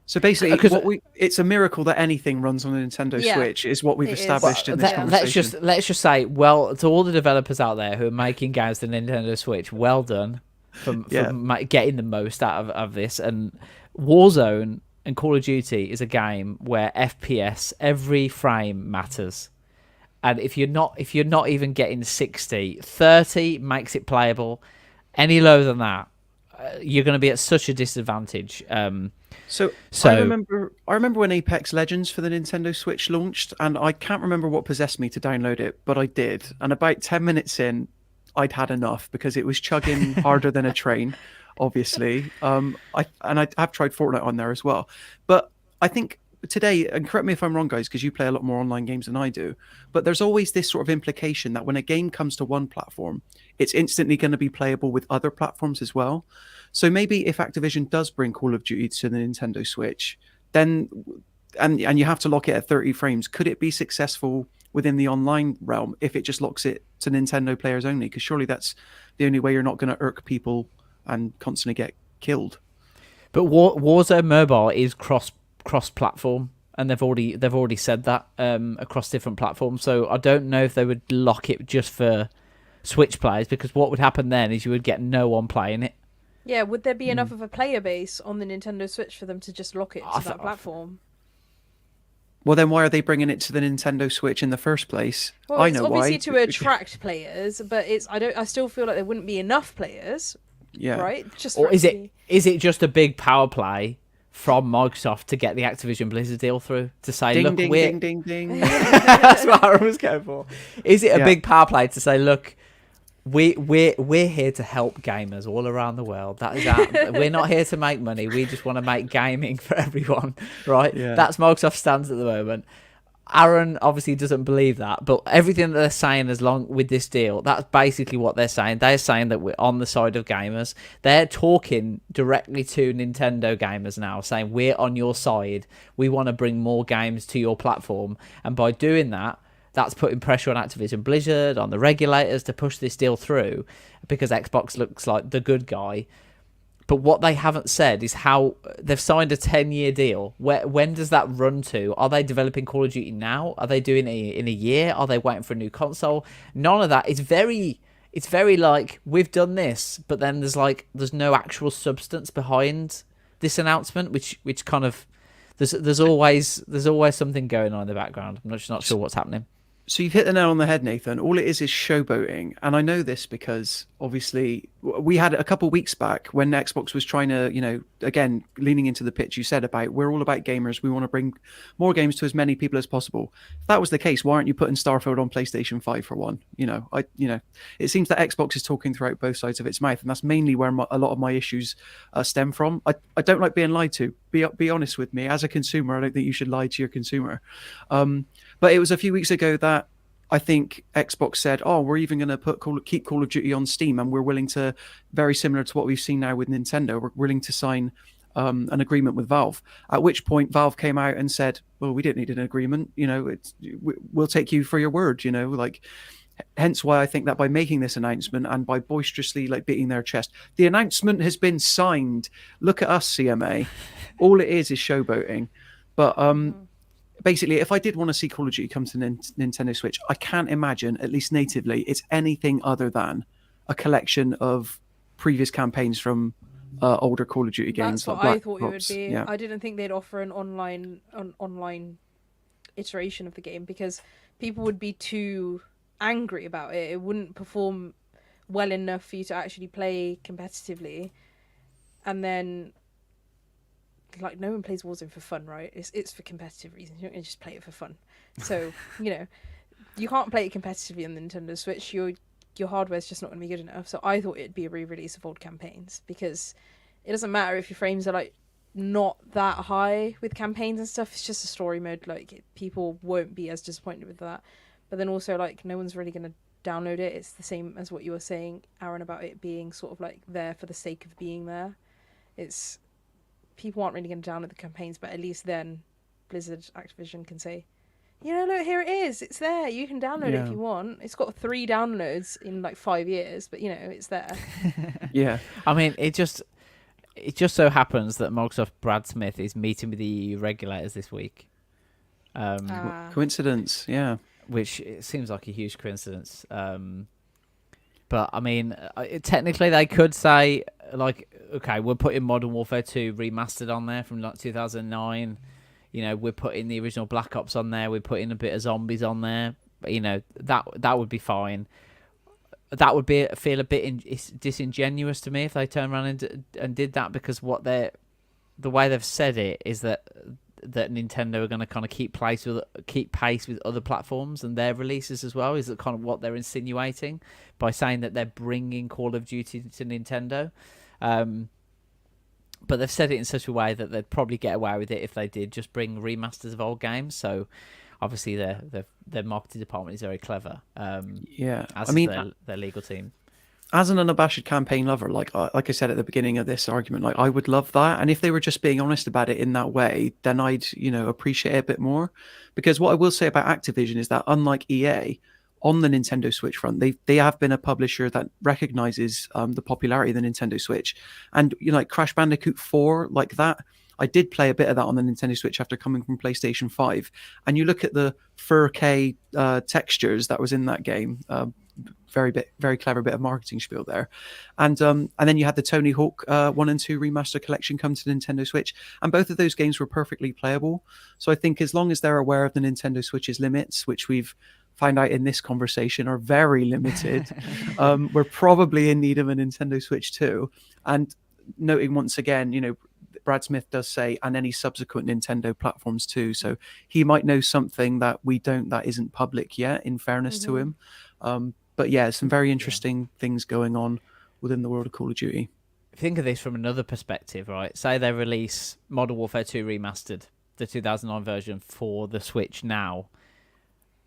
G: So basically, it's a miracle that anything runs on a Nintendo Switch, is what we've established in this conversation.
B: Let's just say, well, to all the developers out there who are making games for the Nintendo Switch, well done. from
G: Yeah.
B: getting the most out of this. And Warzone and Call of Duty is a game where FPS, every frame matters. And if you're not even getting 60, 30 makes it playable. Any lower than that, you're going to be at such a disadvantage.
G: So
B: So-
G: I remember when Apex Legends for the Nintendo Switch launched, and I can't remember what possessed me to download it, but I did. And about 10 minutes in, I'd had enough because it was chugging harder than a train, obviously. I have tried Fortnite on there as well. But I think today, and correct me if I'm wrong, guys, because you play a lot more online games than I do, but there's always this sort of implication that when a game comes to one platform, it's instantly going to be playable with other platforms as well. So maybe if Activision does bring Call of Duty to the Nintendo Switch, then and you have to lock it at 30 frames, could it be successful within the online realm if it just locks it to Nintendo players only? Because surely that's the only way you're not going to irk people and constantly get killed.
B: But Warzone Mobile is cross-platform, and they've already said that across different platforms. So I don't know if they would lock it just for Switch players, because what would happen then is you would get no one playing it.
H: Yeah, would there be enough of a player base on the Nintendo Switch for them to just lock it to that platform?
G: Well, then why are they bringing it to the Nintendo Switch in the first place?
H: Well,
G: I
H: it's
G: know
H: obviously
G: why.
H: to attract players, but I still feel like there wouldn't be enough players,
G: Yeah.
H: right? Just
B: Or
H: for
B: is
H: to
B: it just a big power play from Microsoft to get the Activision Blizzard deal through, to say,
G: Ding,
B: look,
G: ding,
B: we're...
G: ding, ding, ding.
B: That's what Aaron was going for. Is it a
G: Yeah.
B: big power play to say, look, we're here to help gamers all around the world. That is we're not here to make money. We just want to make gaming for everyone, right?
G: Yeah.
B: That's Microsoft's stance at the moment. Aaron obviously doesn't believe that, but everything that they're saying as long with this deal, that's basically what they're saying. They're saying that we're on the side of gamers. They're talking directly to Nintendo gamers now, saying we're on your side. We want to bring more games to your platform, and by doing that, that's putting pressure on Activision Blizzard, on the regulators to push this deal through, because Xbox looks like the good guy. But what they haven't said is how they've signed a 10-year deal. When does that run to? Are they developing Call of Duty now? Are they doing it in a year? Are they waiting for a new console? None of that. It's very like, we've done this, but then there's no actual substance behind this announcement, which kind of there's always something going on in the background. I'm not sure what's happening.
G: So you've hit the nail on the head, Nathan. All it is showboating. And I know this because obviously we had a couple of weeks back when Xbox was trying to, again, leaning into the pitch you said about we're all about gamers. We want to bring more games to as many people as possible. If that was the case, why aren't you putting Starfield on PlayStation 5 for one? It seems that Xbox is talking throughout both sides of its mouth. And that's mainly where a lot of my issues stem from. I don't like being lied to. Be honest with me. As a consumer, I don't think you should lie to your consumer. But it was a few weeks ago that I think Xbox said, "Oh, we're even going to keep Call of Duty on Steam, and we're willing to, very similar to what we've seen now with Nintendo, we're willing to sign an agreement with Valve." At which point, Valve came out and said, "Well, we didn't need an agreement. We'll take you for your word." Hence why I think that by making this announcement and by boisterously beating their chest, the announcement has been signed. Look at us, CMA. All it is showboating. But basically, if I did want to see Call of Duty come to Nintendo Switch, I can't imagine, at least natively, it's anything other than a collection of previous campaigns from older Call of Duty games.
H: That's what
G: like
H: I thought
G: Black Ops.
H: it would be.
G: Yeah.
H: I didn't think they'd offer an online iteration of the game, because people would be too angry about it. It wouldn't perform well enough for you to actually play competitively. And then, no one plays Warzone for fun, right? It's for competitive reasons. You're not going to just play it for fun. So, you can't play it competitively on the Nintendo Switch. Your hardware's just not going to be good enough. So I thought it'd be a re-release of old campaigns, because it doesn't matter if your frames are not that high with campaigns and stuff. It's just a story mode. People won't be as disappointed with that. But then also, no one's really going to download it. It's the same as what you were saying, Aaron, about it being sort of there for the sake of being there. People aren't really going to download the campaigns, but at least then Blizzard, Activision can say, look, here it is. It's there. You can download it if you want. It's got 3 downloads in 5 years, but it's there.
G: Yeah.
B: I mean, it just so happens that Microsoft Brad Smith is meeting with the EU regulators this week.
G: Coincidence, yeah.
B: Which it seems like a huge coincidence. But I mean, technically they could say like, okay, we're putting Modern Warfare 2 remastered on there from like 2009. You know, we're putting the original Black Ops on there. We're putting a bit of zombies on there. You know, that would be fine. That would feel a bit disingenuous to me if they turned around and did that, because the way they've said it is that Nintendo are going to kind of keep pace with other platforms and their releases as well. Is that kind of what they're insinuating by saying that they're bringing Call of Duty to Nintendo? But they've said it in such a way that they'd probably get away with it if they did just bring remasters of old games. So obviously their marketing department is very clever. As their legal team.
G: As an unabashed campaign lover, like I said at the beginning of this argument, like I would love that. And if they were just being honest about it in that way, then I'd, appreciate it a bit more. Because what I will say about Activision is that unlike EA, on the Nintendo Switch front, they have been a publisher that recognizes the popularity of the Nintendo Switch. And, like Crash Bandicoot 4, like that, I did play a bit of that on the Nintendo Switch after coming from PlayStation 5. And you look at the 4K textures that was in that game, very clever bit of marketing spiel there, and then you had the Tony Hawk 1 and 2 remaster collection come to the Nintendo Switch, and both of those games were perfectly playable. So I think as long as they're aware of the Nintendo Switch's limits, which we've found out in this conversation are very limited, we're probably in need of a Nintendo Switch 2. And noting once again, Brad Smith does say, and any subsequent Nintendo platforms too. So he might know something that we don't, that isn't public yet, in fairness to him. But yeah, some very interesting things going on within the world of Call of Duty.
B: Think of this from another perspective, right? Say they release Modern Warfare 2 Remastered, the 2009 version, for the Switch now,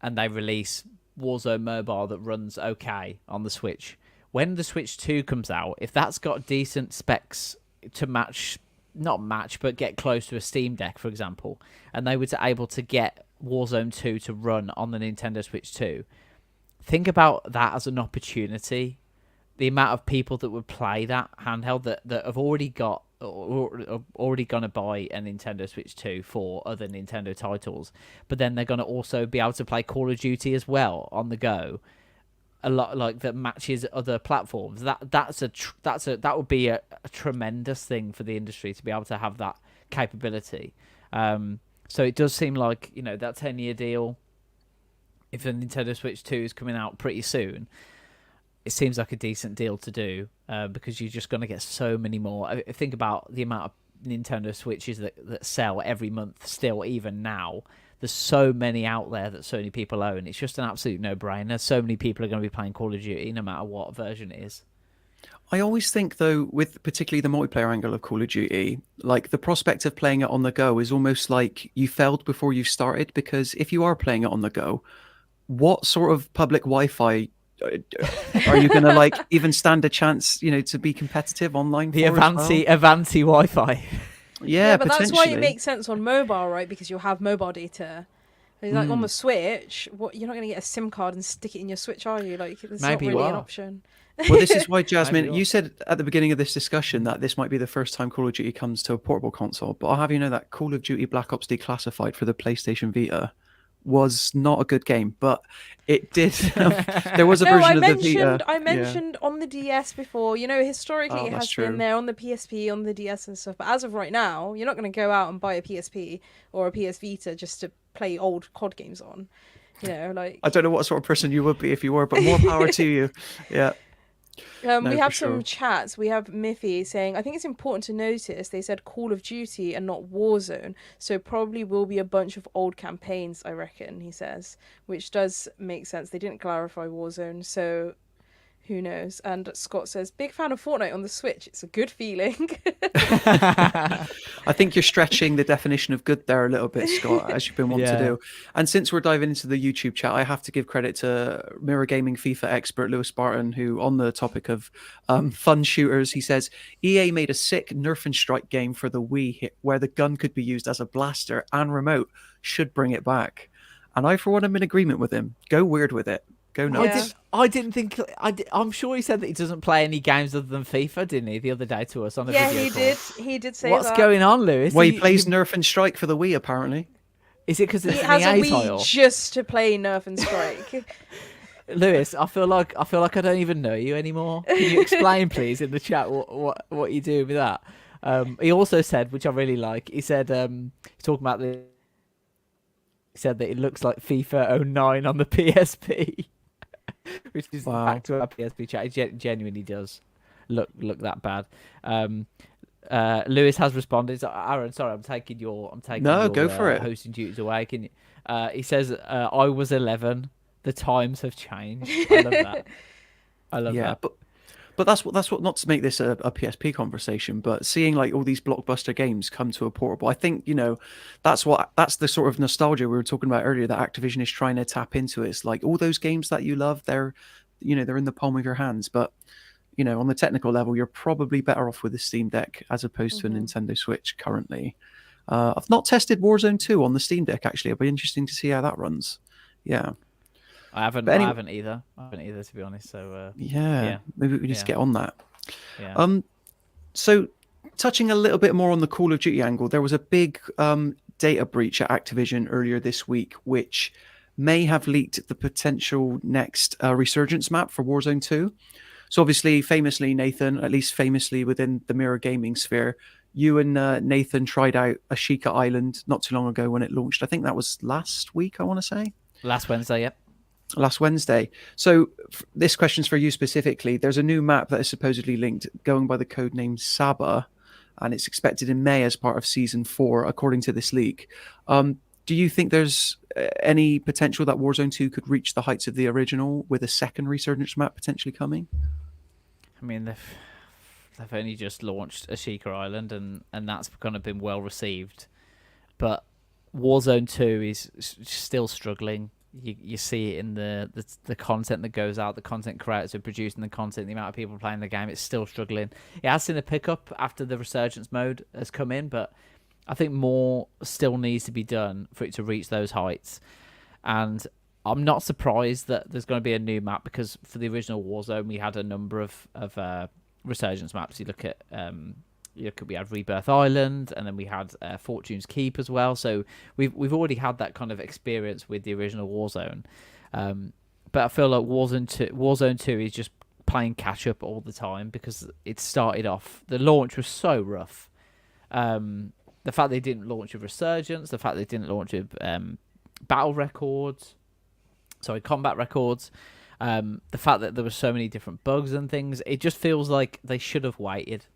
B: and they release Warzone Mobile that runs okay on the Switch. When the Switch 2 comes out, if that's got decent specs to but get close to a Steam Deck, for example, and they were able to get Warzone 2 to run on the Nintendo Switch 2, think about that as an opportunity. The amount of people that would play that handheld that have already got or already going to buy a Nintendo Switch 2 for other Nintendo titles, but then they're going to also be able to play Call of Duty as well on the go. A lot like that matches other platforms. That would be a tremendous thing for the industry to be able to have that capability. So it does seem like that 10-year deal, if the Nintendo Switch 2 is coming out pretty soon, it seems like a decent deal to do, because you're just going to get so many more. Think about the amount of Nintendo Switches that sell every month still, even now. There's so many out there that so many people own. It's just an absolute no-brainer. So many people are going to be playing Call of Duty no matter what version it is.
G: I always think, though, with particularly the multiplayer angle of Call of Duty, like the prospect of playing it on the go is almost like you failed before you started, because if you are playing it on the go, what sort of public Wi-Fi are you going to even stand a chance, to be competitive online?
B: The Avanti Wi-Fi.
G: Yeah,
H: but that's why it makes sense on mobile, right? Because you'll have mobile data. Like on the Switch, you're not going to get a SIM card and stick it in your Switch, are you? Like, it's not really an option.
G: Well, this is why, Jasmine, you said at the beginning of this discussion that this might be the first time Call of Duty comes to a portable console. But I'll have you know that Call of Duty Black Ops Declassified for the PlayStation Vita was not a good game, but it did. There was a version of the Vita.
H: I mentioned on the DS before. Historically it has been there on the PSP, on the DS and stuff. But as of right now, you're not going to go out and buy a PSP or a PS Vita just to play old COD games on. I
G: don't know what sort of person you would be if you were, but more power to you. Yeah.
H: We have some chats. We have Miffy saying, I think it's important to notice they said Call of Duty and not Warzone, so probably will be a bunch of old campaigns, I reckon, he says, which does make sense. They didn't clarify Warzone, so who knows? And Scott says, big fan of Fortnite on the Switch. It's a good feeling.
G: I think you're stretching the definition of good there a little bit, Scott, as you've been wanting to do. And since we're diving into the YouTube chat, I have to give credit to Mirror Gaming FIFA expert Lewis Barton, who, on the topic of fun shooters, he says, EA made a sick Nerf and Strike game for the Wii where the gun could be used as a blaster and remote. Should bring it back. And I, for one, am in agreement with him. Go weird with it. Go nuts.
B: I didn't think. I'm sure he said that he doesn't play any games other than FIFA, didn't he? The other day to us on a video call.
H: He did say
B: What's
H: that.
B: going on, Lewis?
G: Well, he plays Nerf and Strike for the Wii, apparently.
B: Is it because it's
H: he has
B: an
H: a
B: EA
H: Wii
B: title?
H: just to play Nerf and Strike?
B: Lewis, I feel like I don't even know you anymore. Can you explain, please, in the chat what you do with that? He also said, which I really like. He said he's talking about the. He said that it looks like FIFA 09 on the PSP, which is back to our PSP chat. It genuinely does look that bad. Lewis has responded. So, Aaron, sorry, I'm taking your
G: go for it.
B: Hosting duties away. Can you? He says, "I was 11. The times have changed." I love that. I love that.
G: But that's what. Not to make this a PSP conversation, but seeing like all these blockbuster games come to a portable, I think that's the sort of nostalgia we were talking about earlier that Activision is trying to tap into. It's like all those games that you love, they're in the palm of your hands. But on the technical level, you're probably better off with a Steam Deck as opposed to a Nintendo Switch currently. I've not tested Warzone 2 on the Steam Deck actually. It'll be interesting to see how that runs. Yeah.
B: I haven't either. To be honest. So
G: yeah, maybe we need to get on that.
B: Yeah.
G: So touching a little bit more on the Call of Duty angle, there was a big data breach at Activision earlier this week, which may have leaked the potential next resurgence map for Warzone 2. So obviously, famously, Nathan, at least famously within the Mirror Gaming sphere, you and Nathan tried out Ashika Island not too long ago when it launched. I think that was last week, I want to say.
B: Last Wednesday, yep.
G: Last Wednesday. So this question's for you specifically. There's a new map that is supposedly linked going by the code name Saba, and it's expected in May as part of Season 4, according to this leak. Do you think there's any potential that Warzone 2 could reach the heights of the original with a second resurgence map potentially coming?
B: I mean, they've only just launched Ashika Island, and that's kind of been well received. But Warzone 2 is still struggling. You see it in the content that goes out, the content creators are producing the content, the amount of people playing the game. It's still struggling. It has seen a pickup after the resurgence mode has come in, but I think more still needs to be done for it to reach those heights. And I'm not surprised that there's going to be a new map, because for the original Warzone we had a number of resurgence maps. You look at we had Rebirth Island, and then we had Fortune's Keep as well. So we've already had that kind of experience with the original Warzone. But I feel like Warzone 2 is just playing catch up all the time, because it started off, the launch was so rough. The fact they didn't launch with Resurgence, the fact they didn't launch with combat records, the fact that there were so many different bugs and things, it just feels like they should have waited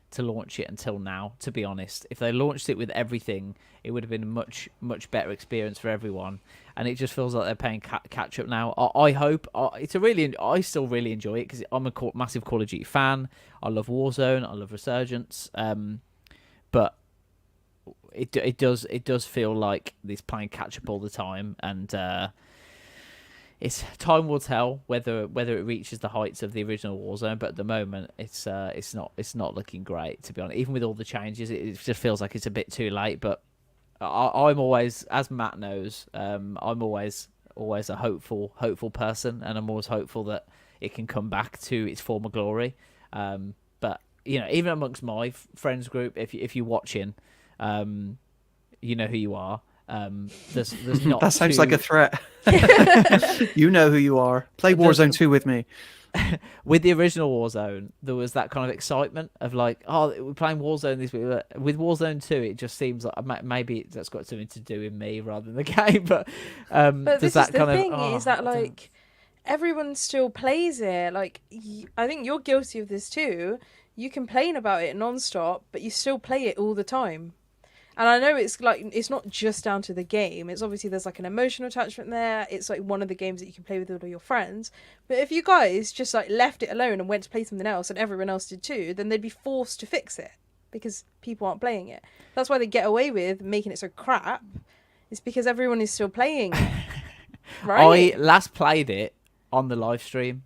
B: to launch it until now, to be honest. If they launched it with everything, it would have been a much, much better experience for everyone. And it just feels like they're playing catch up now. I hope I still really enjoy it, because I'm a massive Call of Duty fan. I love Warzone, I love Resurgence, but it does feel like it's playing catch up all the time, and it's time will tell whether it reaches the heights of the original Warzone. But at the moment, it's not looking great, to be honest. Even with all the changes, it just feels like it's a bit too late. But I'm always, as Matt knows, I'm always a hopeful person, and I'm always hopeful that it can come back to its former glory. But even amongst my friends group, if you're watching, you know who you are. There's not
G: that sounds like a threat. You know who you are. Play Warzone 2 with me.
B: With the original Warzone, there was that kind of excitement of like, oh, we're playing Warzone this week. With Warzone 2, it just seems like maybe that's got something to do with me rather than the game. But
H: this is the thing, is that like everyone still plays it. Like, I think you're guilty of this too. You complain about it non-stop, but you still play it all the time. And I know it's not just down to the game. It's obviously there's like an emotional attachment there. It's like one of the games that you can play with all of your friends. But if you guys just like left it alone and went to play something else, and everyone else did too, then they'd be forced to fix it, because people aren't playing it. That's why they get away with making it so crap. It's because everyone is still playing it. Right?
B: I last played it on the live stream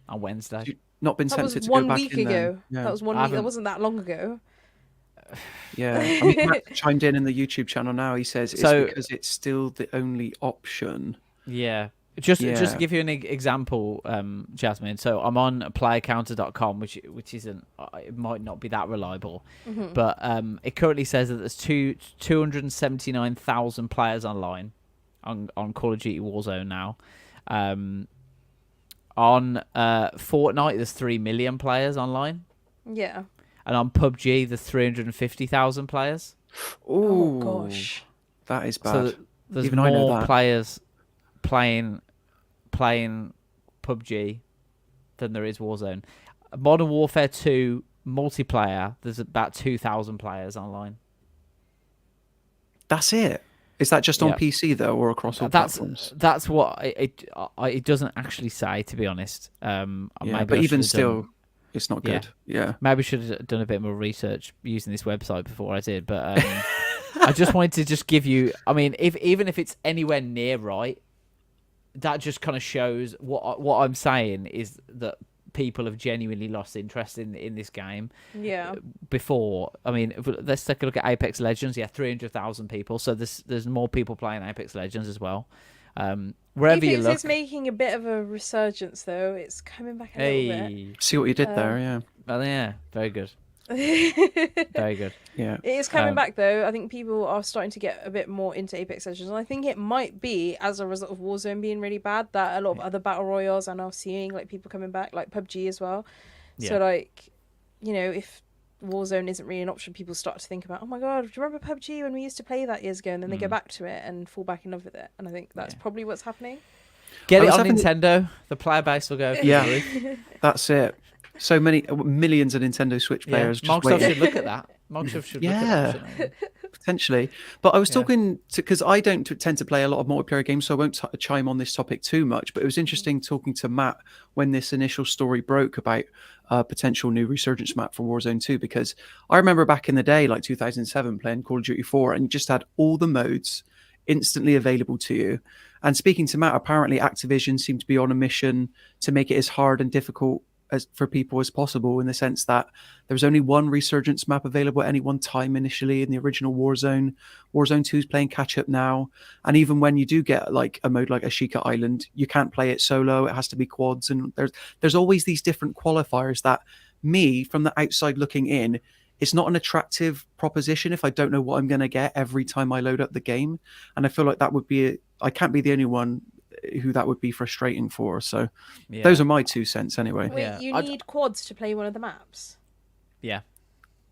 B: on Wednesday.
G: You've not been tempted to go back in.
H: That was 1 week ago.
G: Yeah.
H: That was 1 week. That wasn't that long ago.
G: Yeah, I mean, Matt chimed in the YouTube channel now. He says it's because it's still the only option.
B: Yeah. Just to give you an example, Jasmine. So I'm on playercounter.com, which isn't, it might not be that reliable, but it currently says that there's 279,000 players online on Call of Duty Warzone now. On Fortnite, there's 3 million players online,
H: Yeah.
B: and on PUBG, there's 350,000 players.
H: Oh gosh.
G: That is bad.
B: So there's
G: Even I know
B: more
G: that.
B: players playing PUBG than there is Warzone. Modern Warfare 2 multiplayer, there's about 2,000 players online.
G: That's it. Is that just on
B: Yeah.
G: PC though, or across all platforms?
B: That's what it doesn't actually say, to be honest.
G: Yeah,
B: Maybe
G: but
B: I
G: even
B: should've
G: still,
B: done-
G: it's not
B: Yeah.
G: good. Yeah.
B: maybe should have done a bit more research using this website before I did. But I just wanted to just give you. I mean, even if it's anywhere near right, that just kind of shows what I'm saying is that people have genuinely lost interest in this game.
H: Yeah.
B: Before, I mean, let's take a look at Apex Legends. Yeah, 300,000 people. So there's more people playing Apex Legends as well. Wherever you
H: Apex
B: look,
H: is making a bit of a resurgence, though. It's coming back a little
B: hey,
G: See what you did there. Yeah.
B: well, yeah, very good,
H: bit.
B: very good.
G: Yeah.
H: It is coming
B: Um,
H: back, though. I think people are starting to get a bit more into Apex Legends, and I think it might be as a result of Warzone being really bad that a lot of other battle royals are now seeing like people coming back, like PUBG as well. So
B: Yeah.
H: like, if Warzone isn't really an option, people start to think about, oh my god, do you remember PUBG when we used to play that years ago? And then they go back to it and fall back in love with it. And I think that's probably what's happening.
B: Get
G: I
B: it
G: was
B: on
G: having-
B: Nintendo. The player base will go. through
G: Yeah.
B: the roof.
G: That's it. So many millions of Nintendo Switch
B: Yeah.
G: players just
B: Microsoft
G: waiting.
B: should look at that. Microsoft should look at that. shouldn't they?
G: Potentially. But I was
B: Yeah.
G: talking to, because I don't tend to play a lot of multiplayer games, so I won't chime on this topic too much. But it was interesting talking to Matt when this initial story broke about a potential new resurgence map for Warzone 2, because I remember back in the day, like 2007, playing Call of Duty 4, and you just had all the modes instantly available to you. And speaking to Matt, apparently Activision seemed to be on a mission to make it as hard and difficult as for people as possible, in the sense that there was only one resurgence map available at any one time initially in the original Warzone. Warzone 2 is playing catch up now, and even when you do get like a mode like Ashika Island, you can't play it solo. It has to be quads, and there's always these different qualifiers that, me from the outside looking in, it's not an attractive proposition if I don't know what I'm going to get every time I load up the game. And I feel like that would be I can't be the only one who that would be frustrating for. So
B: Yeah.
G: those are my 2 cents anyway.
H: Wait,
B: Yeah.
H: you
B: I'd-
H: need quads to play one of the maps?
B: Yeah.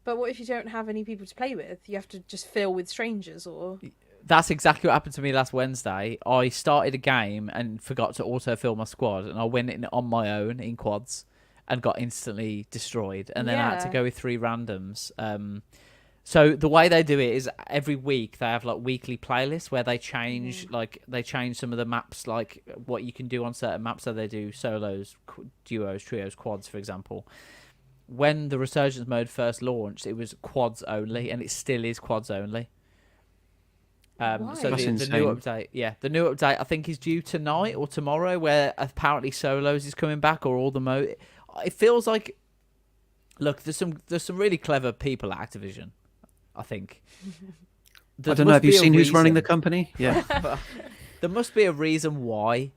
H: But what if you don't have any people to play with? You have to just fill with strangers, or...
B: That's exactly what happened to me last Wednesday. I started a game and forgot to autofill my squad, and I went in on my own in quads and got instantly destroyed. And then I had to
H: Yeah.
B: go with 3 randoms. So the way they do it is every week they have like weekly playlists where they change they change some of the maps, like what you can do on certain maps. So they do solos, duos, trios, quads, for example. When the Resurgence mode first launched, it was quads only, and it still is quads only. So
H: Why?
B: the
G: That's
B: new
G: insane.
B: update, the new update I think is due tonight or tomorrow, where apparently solos is coming back, or all the mode. It feels like, look, there's some really clever people at Activision, I think.
G: I don't know. Have you seen who's running the company? Yeah.
B: There must be a reason why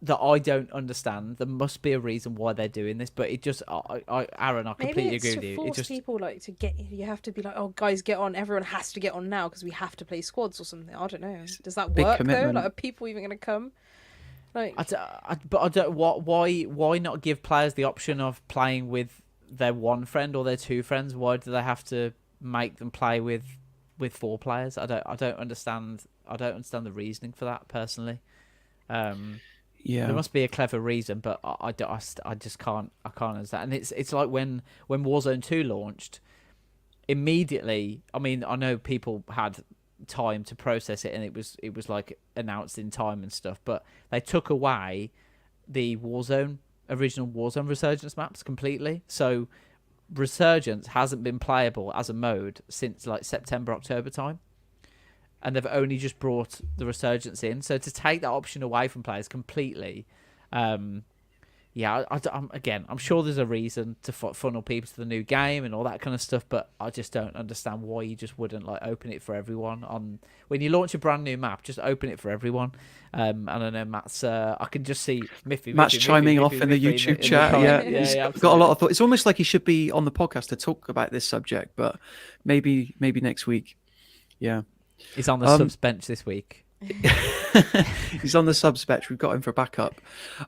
B: that I don't understand. There must be a reason why they're doing this, but it just, Aaron, I
H: Maybe
B: completely
H: it's
B: agree
H: to
B: with you. It
H: force
B: just,
H: people like to get. You have to be like, oh, guys, get on. Everyone has to get on now because we have to play squads or something. I don't know. Does that
G: Big
H: work
G: commitment.
H: though? Like, are people even going to come? Like,
B: but I don't. Why not give players the option of playing with their one friend or their 2 friends? Why do they have to make them play with 4 players? I don't understand. I don't understand the reasoning for that personally.
G: Yeah.
B: There must be a clever reason, but I just can't. I can't understand. And it's like when Warzone 2 launched, immediately. I mean, I know people had time to process it, and it was like announced in time and stuff, but they took away the original Warzone Resurgence maps completely. So Resurgence hasn't been playable as a mode since like September, October time. And they've only just brought the Resurgence in. So to take that option away from players completely, I'm sure there's a reason to funnel people to the new game and all that kind of stuff, but I just don't understand why you just wouldn't like open it for everyone. When you launch a brand new map, just open it for everyone. And I know Matt's, I can just see
G: Matt's chiming off in the YouTube chat. He's got a lot of thoughts. It's almost like he should be on the podcast to talk about this subject, but maybe next week. Yeah.
B: He's on the subs bench this week.
G: He's on the sub-spec. We've got him for backup.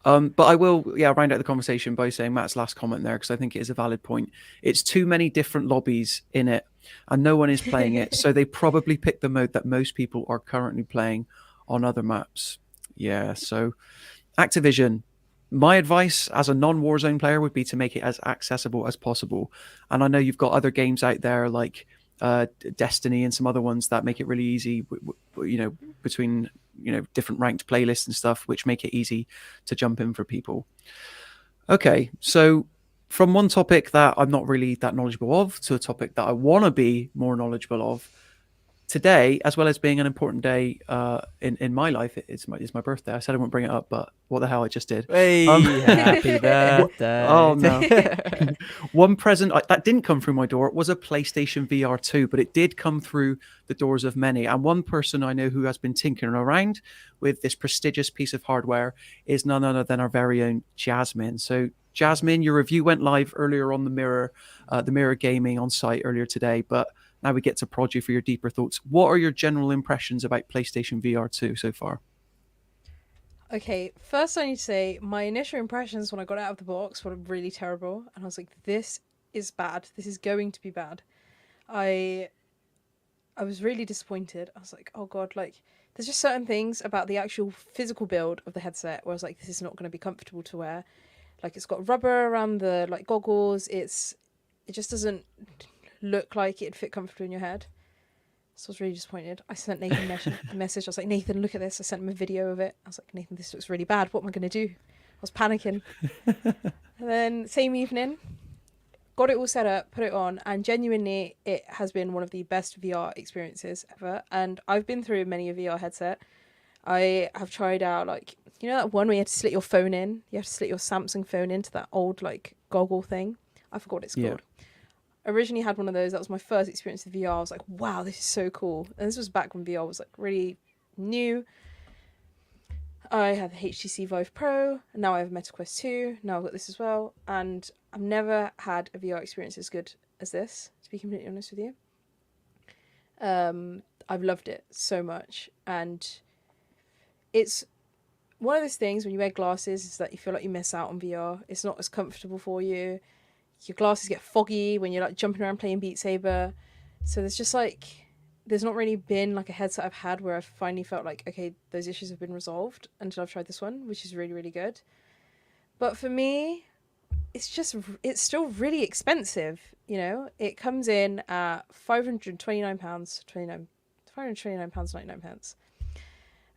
G: But I will, round out the conversation by saying Matt's last comment there, because I think it is a valid point. It's too many different lobbies in it, and no one is playing it. So they probably picked the mode that most people are currently playing on other maps. Yeah, so Activision, my advice as a non-Warzone player would be to make it as accessible as possible. And I know you've got other games out there like Destiny and some other ones that make it really easy, between different ranked playlists and stuff, which make it easy to jump in for people. Okay, so from one topic that I'm not really that knowledgeable of to a topic that I want to be more knowledgeable of. Today, as well as being an important day in my life, it's my birthday. I said I wouldn't bring it up, but what the hell, I just did.
B: Hey, happy birthday.
G: Oh, no. One present that didn't come through my door was a PlayStation VR 2, but it did come through the doors of many. And one person I know who has been tinkering around with this prestigious piece of hardware is none other than our very own Jasmine. So, Jasmine, your review went live earlier on the Mirror Gaming on site earlier today, but now we get to prod you for your deeper thoughts. What are your general impressions about PlayStation VR 2 so far?
H: Okay, first I need to say my initial impressions when I got it out of the box were really terrible, and I was like, "This is bad. This is going to be bad." I was really disappointed. I was like, "Oh god!" Like, there's just certain things about the actual physical build of the headset where I was like, "This is not going to be comfortable to wear." Like, it's got rubber around the goggles. It just doesn't look like it'd fit comfortably in your head. So I was really disappointed. I sent Nathan a message. I was like, "Nathan, look at this." I sent him a video of it. I was like, "Nathan, this looks really bad. What am I going to do?" I was panicking. And then same evening, got it all set up, put it on, and genuinely it has been one of the best VR experiences ever. And I've been through many a VR headset. I have tried out, that one where you had to slit your phone in? You have to slit your Samsung phone into that old, goggle thing. I forgot what it's called. Originally had one of those. That was my first experience with VR. I was like, wow, this is so cool. And this was back when VR was really new. I had the HTC Vive Pro, and now I have Meta Quest 2. Now I've got this as well. And I've never had a VR experience as good as this, to be completely honest with you. I've loved it so much. And it's one of those things when you wear glasses is that you feel like you miss out on VR. It's not as comfortable for you. Your glasses get foggy when you're jumping around playing Beat Saber. So there's just there's not really been a headset I've had where I've finally felt like, okay, those issues have been resolved until I've tried this one, which is really, really good. But for me, it's still really expensive. It comes in at £529.99.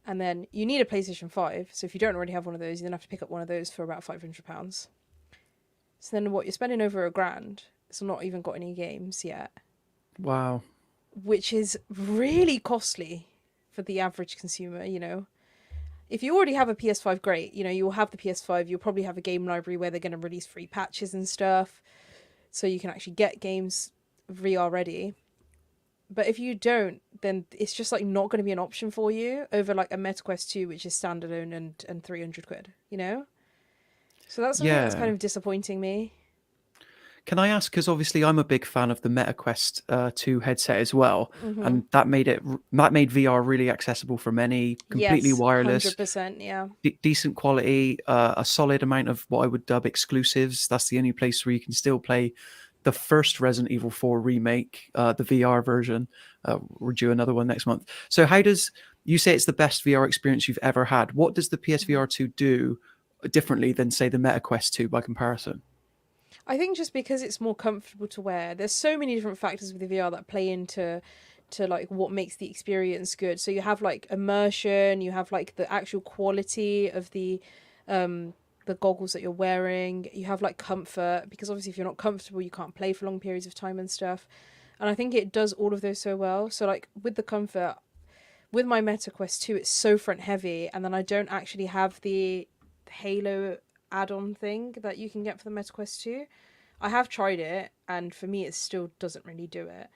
H: And then you need a PlayStation 5. So if you don't already have one of those, you then have to pick up one of those for about £500. So then what, you're spending over £1,000. It's not even got any games yet.
G: Wow.
H: Which is really costly for the average consumer, If you already have a PS5, great. You'll have the PS5. You'll probably have a game library where they're going to release free patches and stuff. So you can actually get games VR ready. But if you don't, then it's just not going to be an option for you over a Meta Quest 2, which is standalone and 300 quid, So that's something that's kind of disappointing me.
G: Can I ask, because obviously I'm a big fan of the Meta Quest 2 headset as well, and that made VR really accessible for many, completely wireless,
H: 100%, yeah.
G: Decent quality, a solid amount of what I would dub exclusives. That's the only place where you can still play the first Resident Evil 4 remake, the VR version. We're due another one next month. So you say it's the best VR experience you've ever had. What does the PSVR 2 do differently than, say, the Meta Quest 2 by comparison?
H: I think just because it's more comfortable to wear. There's so many different factors with the VR that play into what makes the experience good. So you have immersion, you have the actual quality of the goggles that you're wearing, you have comfort, because obviously if you're not comfortable you can't play for long periods of time and stuff. And I think it does all of those so well. So with the comfort, with my Meta Quest 2, it's so front heavy, and then I don't actually have the Halo add-on thing that you can get for the Meta Quest 2. I have tried it, and for me it still doesn't really do it.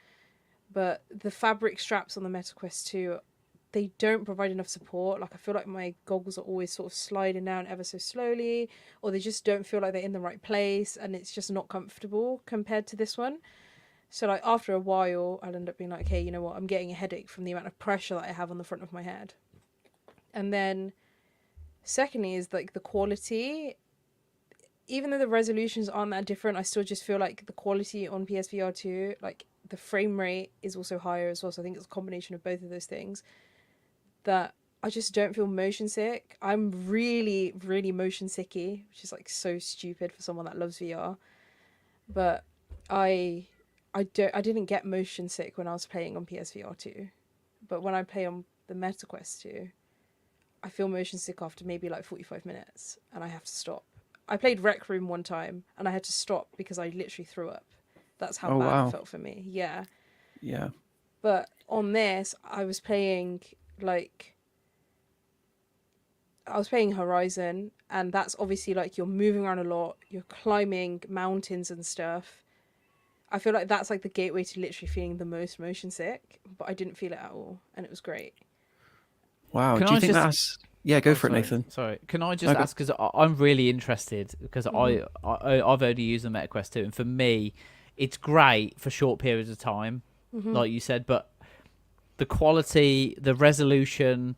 H: But the fabric straps on the Meta Quest 2, they don't provide enough support. I feel like my goggles are always sort of sliding down ever so slowly, or they just don't feel like they're in the right place, and it's just not comfortable compared to this one. So after a while, I'll end up being like, hey, you know what, I'm getting a headache from the amount of pressure that I have on the front of my head. And then secondly is like the quality. Even though the resolutions aren't that different, I still just feel like the quality on PSVR 2, like the frame rate is also higher as well. So I think it's a combination of both of those things that I just don't feel motion sick. I'm really, really motion sicky, which is like so stupid for someone that loves VR. But I didn't get motion sick when I was playing on PSVR 2. But when I play on the Meta Quest 2, I feel motion sick after maybe like 45 minutes and I have to stop. I played Rec Room one time and I had to stop because I literally threw up. That's how bad it felt for me. Yeah.
G: Yeah.
H: But on this, I was playing Horizon, and that's obviously like you're moving around a lot, you're climbing mountains and stuff. I feel like that's like the gateway to literally feeling the most motion sick, but I didn't feel it at all, and it was great.
G: Wow.
B: Can
G: Do you
B: I
G: think
B: just-
G: that's... Yeah, go for
B: sorry,
G: it, Nathan.
B: Sorry, can I just
G: Okay.
B: ask, because I'm really interested, because I've only used the Meta Quest 2, and for me, it's great for short periods of time, like you said, but the quality, the resolution,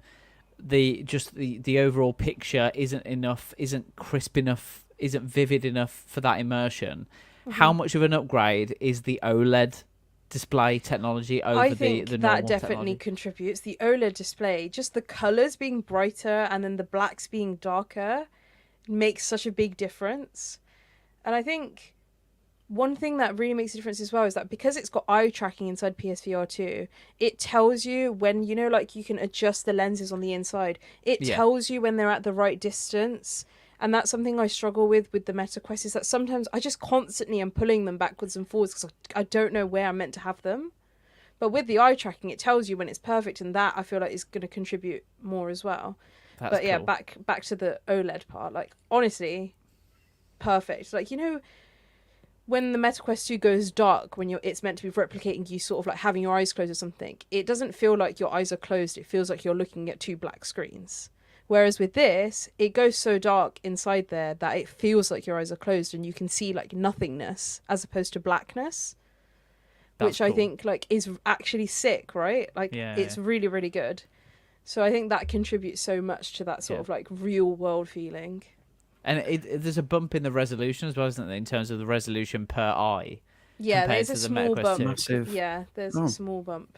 B: the overall picture isn't crisp enough, isn't vivid enough for that immersion. How much of an upgrade is the OLED display technology over
H: I think
B: the normal
H: that definitely
B: technology?
H: contributes. The OLED display, just the colors being brighter and then the blacks being darker, makes such a big difference. And I think one thing that really makes a difference as well is that because it's got eye tracking inside PSVR 2, it tells you when, you know, like you can adjust the lenses on the inside. It tells you when they're at the right distance. And that's something I struggle with the Meta Quest, is that sometimes I just constantly am pulling them backwards and forwards because I don't know where I'm meant to have them. But with the eye tracking, it tells you when it's perfect, and that I feel like is going to contribute more as well.
B: That's
H: yeah,
B: cool.
H: back to the OLED part. Like, honestly, perfect. Like, you know, when the Meta Quest 2 goes dark, when it's meant to be replicating you sort of like having your eyes closed or something, it doesn't feel like your eyes are closed. It feels like you're looking at two black screens. Whereas with this, it goes so dark inside there that it feels like your eyes are closed and you can see like nothingness as opposed to blackness. Which I think like is actually sick, right? Like it's really, really good. So I think that contributes so much to that sort of like real world feeling.
B: And there's a bump in the resolution as well, isn't there, in terms of the resolution per eye?
H: Yeah,
B: compared
H: there's a
B: to the Meta
H: small
B: Quest
H: bump.
B: 2.
G: Massive.
H: Yeah, there's a small bump.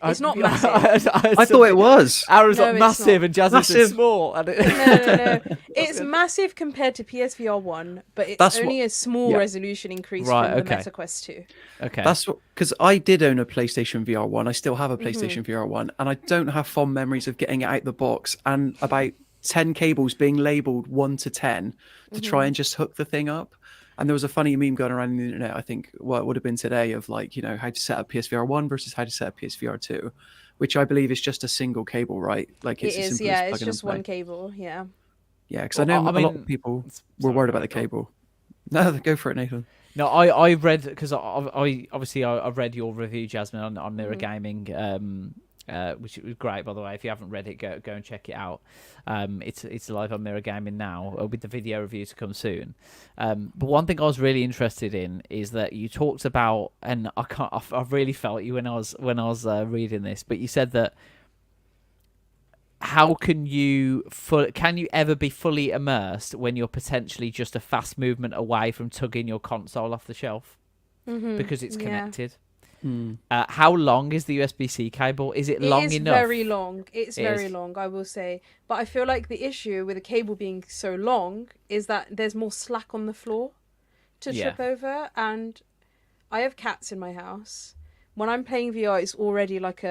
B: I-
H: It's not
B: I-
H: massive.
G: I thought it was.
B: Aaron's
H: No,
B: like
H: it's
B: massive
H: not.
B: and Jasmine's
G: Massive.
B: small. And
H: No. It's massive compared to PSVR 1, but it's
G: That's
H: only
G: what-
H: a small
G: yeah.
H: resolution increase
B: Right,
H: from the
B: okay.
H: Meta Quest 2.
B: Okay.
G: That's because I did own a PlayStation VR 1. I still have a
H: Mm-hmm.
G: PlayStation VR 1, and I don't have fond memories of getting it out the box and about 10 cables being labeled 1 to 10 to try and just hook the thing up. And there was a funny meme going around the internet, I think, what it would have been today, of like, you know, how to set up PSVR 1 versus how to set up PSVR 2, which I believe is just a single cable, right? Like it's
H: It
G: as
H: is,
G: simple
H: yeah,
G: as
H: it's
G: plugging
H: just
G: and play.
H: one cable, yeah.
G: Yeah, because I
B: Well,
G: know
B: I
G: a lot
B: mean-
G: of people were
B: Sorry,
G: worried about the
B: go on.
G: cable. No, go for it, Nathan.
B: No, I read, because I obviously I read your review, Jasmine, on Mirror Gaming, which was great, by the way. If you haven't read it, go and check it out. It's live on Mirror Gaming now, with the video review to come soon. But one thing I was really interested in is that you talked about, and I really felt you when I was reading this, but you said that how can you ever be fully immersed when you're potentially just a fast movement away from tugging your console off the shelf because it's
H: yeah.
B: connected? How long is the USB-C cable? Is it long
H: It is
B: enough?
H: very long. It's
B: It
H: very
B: is.
H: long, I will say. But I feel like the issue with the cable being so long is that there's more slack on the floor to
B: Yeah.
H: trip over. And I have cats in my house. When I'm playing VR, it's already like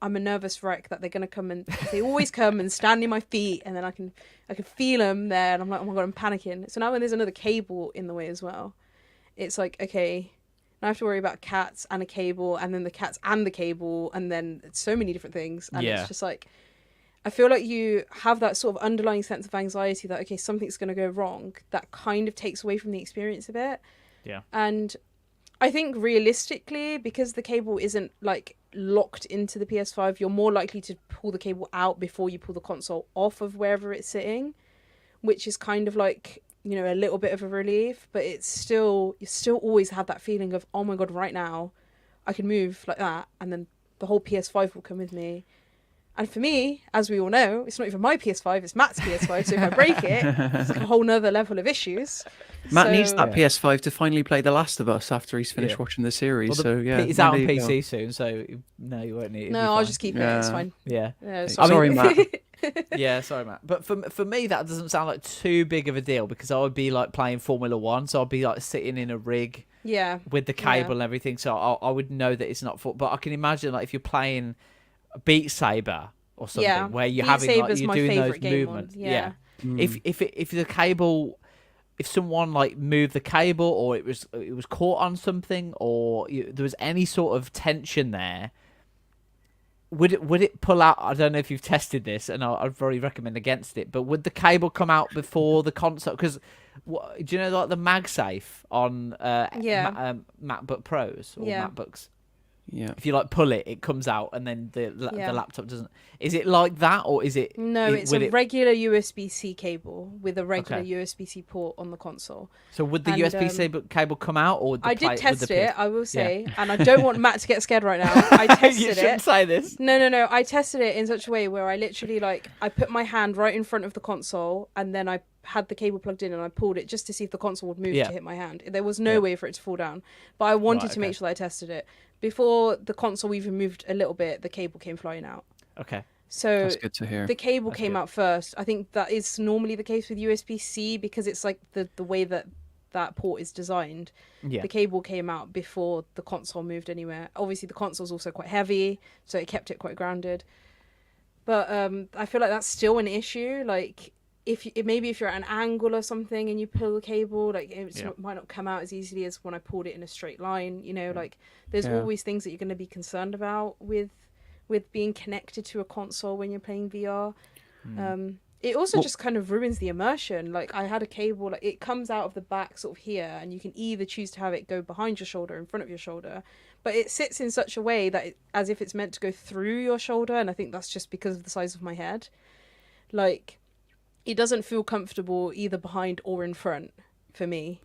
H: I'm a nervous wreck that they're gonna come and they always come and stand near my feet, and then I can feel them there, and I'm like, oh my god, I'm panicking. So now when there's another cable in the way as well, it's like, okay, now I have to worry about cats and a cable, and then the cats and the cable, and then so many different things, and
B: Yeah.
H: it's just like, I feel like you have that sort of underlying sense of anxiety that, okay, something's gonna go wrong. That kind of takes away from the experience a bit.
B: Yeah.
H: And I think realistically, because the cable isn't like locked into the PS5, you're more likely to pull the cable out before you pull the console off of wherever it's sitting, which is kind of like, you know, a little bit of a relief, but it's still, you still always have that feeling of, oh my god, right now I can move like that, and then the whole PS5 will come with me. And for me, as we all know, it's not even my PS5, it's Matt's PS5. So if I break it, it's a whole nother level of issues.
G: Matt needs that
B: Yeah.
G: PS5 to finally play The Last of Us after he's finished watching the series.
B: Well,
G: so yeah,
B: it's out on
G: there you go.
B: PC soon, so no, you won't need it.
H: No, I'll just keep it. It's
G: Yeah.
H: fine.
B: Yeah.
H: Yeah, it's
G: Sorry,
H: fine.
G: Matt.
B: Yeah, sorry, Matt. But for me, that doesn't sound like too big of a deal because I would be like playing Formula One, so I'd be like sitting in a rig
H: Yeah.
B: with the cable and everything, so I would know that it's not for. But I can imagine like if you're playing Beat Saber or something where you're
H: Beat
B: having like
H: Saber's
B: you're
H: my
B: doing those
H: favourite game
B: movements.
H: one, yeah.
B: If the cable, if someone like moved the cable or it was caught on something or there was any sort of tension there, would it pull out? I don't know if you've tested this, and I'd probably recommend against it. But would the cable come out before the console? Because do you know like the MagSafe on MacBook Pros or MacBooks?
G: Yeah.
B: If you like pull it, it comes out, and then the
H: Yeah.
B: laptop doesn't. Is it like that, or is it?
H: No, it's
B: would
H: a
B: it-
H: regular USB-C cable with a regular
B: Okay.
H: USB-C port on the console.
B: So would the
H: and,
B: USB-C cable come out, or would the
H: I did test it, I will say, and I don't want Matt to get scared right now. I
B: you
H: tested
B: shouldn't
H: it.
B: say this.
H: No. I tested it in such a way where I literally I put my hand right in front of the console, and then I had the cable plugged in, and I pulled it just to see if the console would move to hit my hand. There was no way for it to fall down, but I wanted to make sure that I tested it before the console even moved a little bit. The cable came flying out.
B: Okay.
H: So
G: That's good to hear.
H: the cable came out first. I think that is normally the case with USB-C because it's like the way that port is designed.
B: Yeah.
H: The cable came out before the console moved anywhere. Obviously, the console's also quite heavy, so it kept it quite grounded. But I feel like that's still an issue. Like, maybe if you're at an angle or something and you pull the cable, like it might not come out as easily as when I pulled it in a straight line. You know, like there's always things that you're going to be concerned about with being connected to a console when you're playing VR. It also just kind of ruins the immersion. Like I had a cable, like it comes out of the back sort of here, and you can either choose to have it go behind your shoulder, in front of your shoulder, but it sits in such a way that as if it's meant to go through your shoulder, and I think that's just because of the size of my head. Like, it doesn't feel comfortable either behind or in front for me.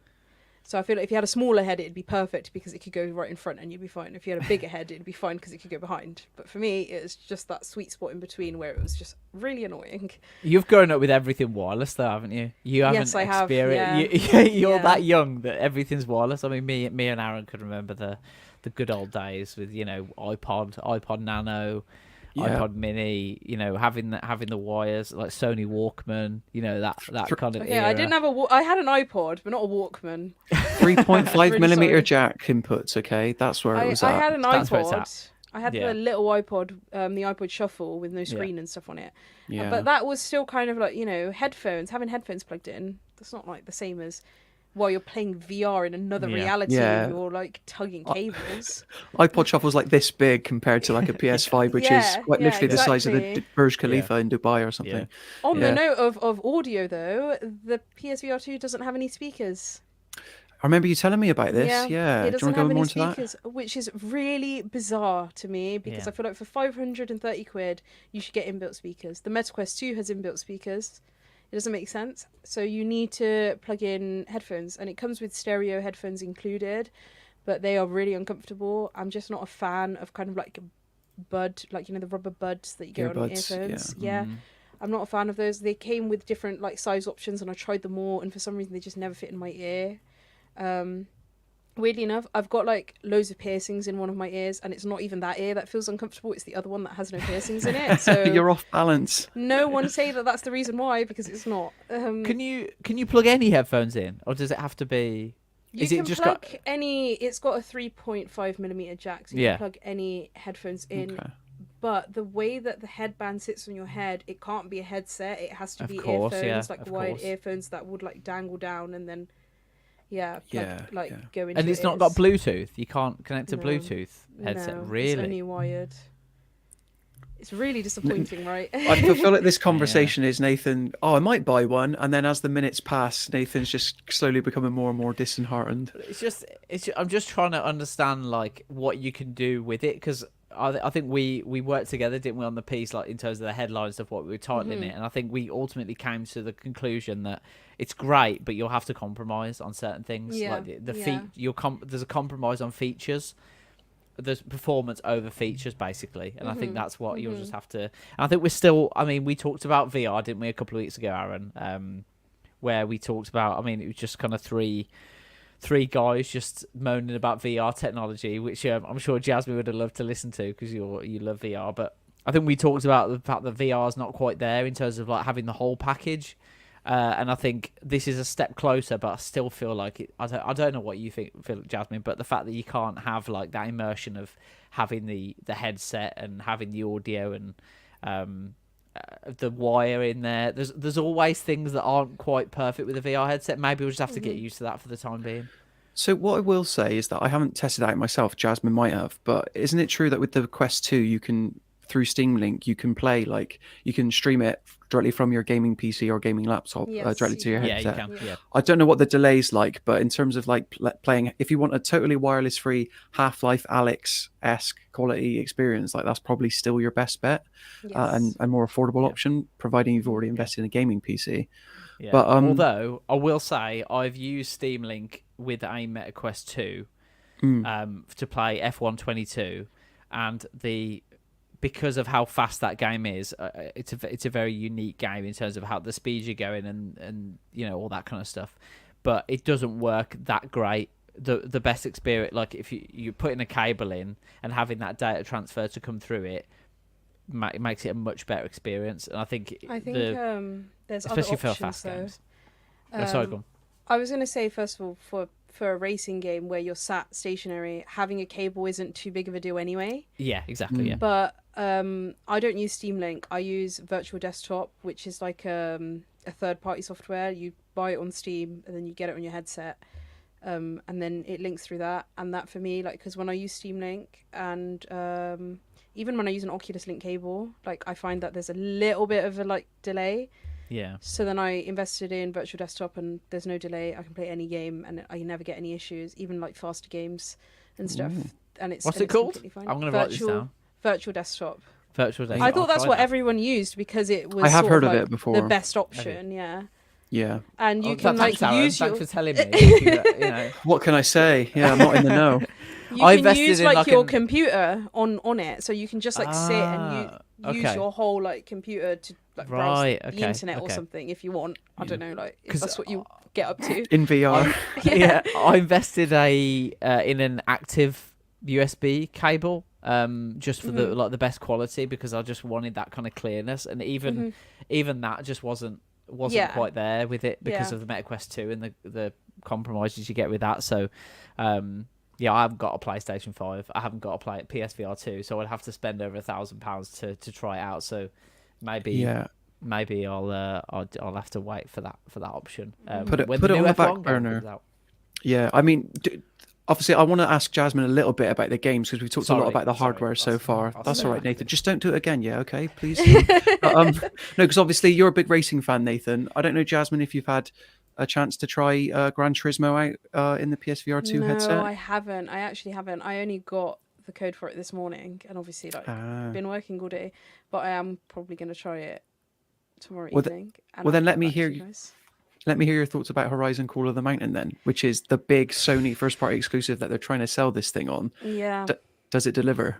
H: So I feel like if you had a smaller head, it'd be perfect because it could go right in front and you'd be fine. If you had a bigger head, it'd be fine because it could go behind. But for me, it was just that sweet spot in between where it was just really annoying.
B: You've grown up with everything wireless, though, haven't you? You haven't
H: Yes, I have,
B: experienced.
H: yeah.
B: You're
H: Yeah.
B: that young that everything's wireless. I mean, me and Aaron could remember the good old days with iPod Nano. iPod Mini, having the wires like Sony Walkman, that kind of.
H: Yeah,
B: era.
H: I didn't have I had an iPod, but not a Walkman.
G: 3.5
H: Really
G: millimeter
H: sorry.
G: jack inputs. Okay, that's where it was
H: I
G: at.
H: had an
B: That's where it's
H: iPod.
B: at.
H: I had
B: Yeah.
H: the little iPod, the iPod Shuffle with no screen and stuff on it.
G: Yeah.
H: But that was still kind of like, headphones, having headphones plugged in. That's not like the same as while you're playing VR in another reality
G: Yeah.
H: and you're like tugging cables.
G: iPod Shuffle's like this big compared to like a PS5, which
H: Yeah,
G: is quite
H: yeah,
G: literally the size of the
H: exactly.
G: Burj Khalifa in Dubai or something.
H: On
G: Yeah.
H: the note of audio, though, the PSVR 2 doesn't have any speakers.
G: I remember you telling me about this. Yeah.
H: It
G: Do you want
H: doesn't
G: to
H: have
G: go
H: any
G: more into that?
H: speakers, which is really bizarre to me because
B: Yeah.
H: I feel like for 530 quid, you should get inbuilt speakers. The Meta Quest 2 has inbuilt speakers. It doesn't make sense. So you need to plug in headphones, and it comes with stereo headphones included, but they are really uncomfortable. I'm just not a fan of kind of like bud, like, the rubber buds that you get on
G: Earbuds,
H: earphones.
G: yeah.
H: Yeah. I'm not a fan of those. They came with different like size options, and I tried them all, and for some reason they just never fit in my ear. Weirdly enough, I've got like loads of piercings in one of my ears, and it's not even that ear that feels uncomfortable. It's the other one that has no piercings in it. So
G: You're off balance.
H: no one say that that's the reason why, because it's not.
B: Can you plug any headphones in, or does it have to be?
H: You
B: Is
H: can
B: it just
H: plug
B: got?
H: any. It's got a 3.5 millimeter jack, so you
B: Yeah.
H: can plug any headphones in.
G: Okay.
H: But the way that the headband sits on your head, it can't be a headset. It has to
B: Of
H: be
B: course,
H: earphones,
B: yeah,
H: like
B: of
H: wide
B: course.
H: earphones that would like dangle down and then,
G: Yeah,
H: go into.
B: And it's
H: your
B: not got
H: ears.
B: Bluetooth. You can't connect to
H: No.
B: Bluetooth headset.
H: No, it's
B: Really?
H: only wired. It's really disappointing, right?
G: I feel like this conversation is Nathan. Oh, I might buy one, and then as the minutes pass, Nathan's just slowly becoming more and more disheartened.
B: I'm just trying to understand like what you can do with it, because I think we worked together, didn't we, on the piece, like in terms of the headlines of what we were titling it, and I think we ultimately came to the conclusion that it's great, but you'll have to compromise on certain things.
H: Yeah,
B: Like the
H: yeah.
B: there's a compromise on features. there's performance over features basically, and I think that's what you'll just have to. And I think we're still. I mean, we talked about VR, didn't we, a couple of weeks ago, Aaron? Where we talked about. I mean, it was just kind of three guys just moaning about VR technology, which I'm sure Jasmine would have loved to listen to because you love VR. But I think we talked about the fact that VR is not quite there in terms of like having the whole package. And I think this is a step closer, but I still feel like it. I don't know what you think, Jasmine, but the fact that you can't have like that immersion of having the headset and having the audio and the wire in there. There's always things that aren't quite perfect with a VR headset. Maybe we'll just have to get used to that for the time being.
G: So what I will say is that I haven't tested it out myself. Jasmine might have, but isn't it true that with the Quest 2, you can through Steam Link, you can play you can stream it directly from your gaming PC or gaming laptop directly to your headset.
B: Yeah, you can. Yeah.
G: I don't know what the delay's like, but in terms of like playing, if you want a totally wireless free Half-Life Alyx-esque quality experience, like that's probably still your best bet, and more affordable option, providing you've already invested in a gaming PC.
B: Yeah.
G: But
B: although I will say I've used Steam Link with a Meta Quest 2 to play F122, and because of how fast that game is, it's a very unique game in terms of how the speed you're going and all that kind of stuff. But it doesn't work that great. The best experience, like if you putting a cable in and having that data transfer to come through it makes it a much better experience. And I think
H: there's
B: especially
H: other
B: for
H: options,
B: fast
H: though.
B: games. Sorry, go on.
H: I was going to say, first of all, for a racing game where you're sat stationary, having a cable isn't too big of a deal anyway.
B: Yeah, exactly. Yeah.
H: But I don't use Steam Link. I use Virtual Desktop, which is like a third-party software. You buy it on Steam and then you get it on your headset, and then it links through that. And that for me, like, because when I use Steam Link and even when I use an Oculus Link cable, like I find that there's a little bit of a delay.
B: Yeah.
H: So then I invested in Virtual Desktop, and there's no delay. I can play any game, and I never get any issues, even like faster games and stuff. And it's
B: What's it called?
H: Fine.
B: I'm going to write this down.
H: Virtual Desktop.
B: Virtual Desktop.
H: I thought that's what everyone used because it was.
G: I have heard of
H: like
G: it before.
H: The best option, yeah.
G: Yeah.
H: And you can
B: thanks, Aaron.
H: use
B: Thanks for telling me.
G: What can I say? Yeah, I'm not in the know.
H: You
B: I
H: can
B: invested
H: use
B: in,
H: like
B: like,
H: your
B: an-
H: computer on it, so you can just sit and use your whole computer to browse the internet or something if you want. I don't know, if that's what you get up to
G: in VR.
B: I invested in an active USB cable just for the best quality, because I just wanted that kind of clearness, and even that just wasn't quite there with it because of the Meta Quest 2 and the compromises you get with that. So I haven't got a PlayStation 5. I haven't got a PSVR 2, so I'd have to spend over £1,000 to try it out. So maybe I'll have to wait for that option.
G: Put it on the back burner. Yeah, I mean, obviously, I want to ask Jasmine a little bit about the games, because we've talked a lot about the hardware so far. That's all right, Nathan. Just don't do it again, yeah? Okay, please. No, because obviously you're a big racing fan, Nathan. I don't know, Jasmine, if you've had a chance to try Gran Turismo out in the PSVR 2 headset.
H: No, I haven't. I actually haven't. I only got the code for it this morning, and obviously, been working all day. But I am probably going to try it tomorrow evening.
G: Then let me hear you. Let me hear your thoughts about Horizon Call of the Mountain then, which is the big Sony first-party exclusive that they're trying to sell this thing on.
H: Yeah.
G: Does it deliver?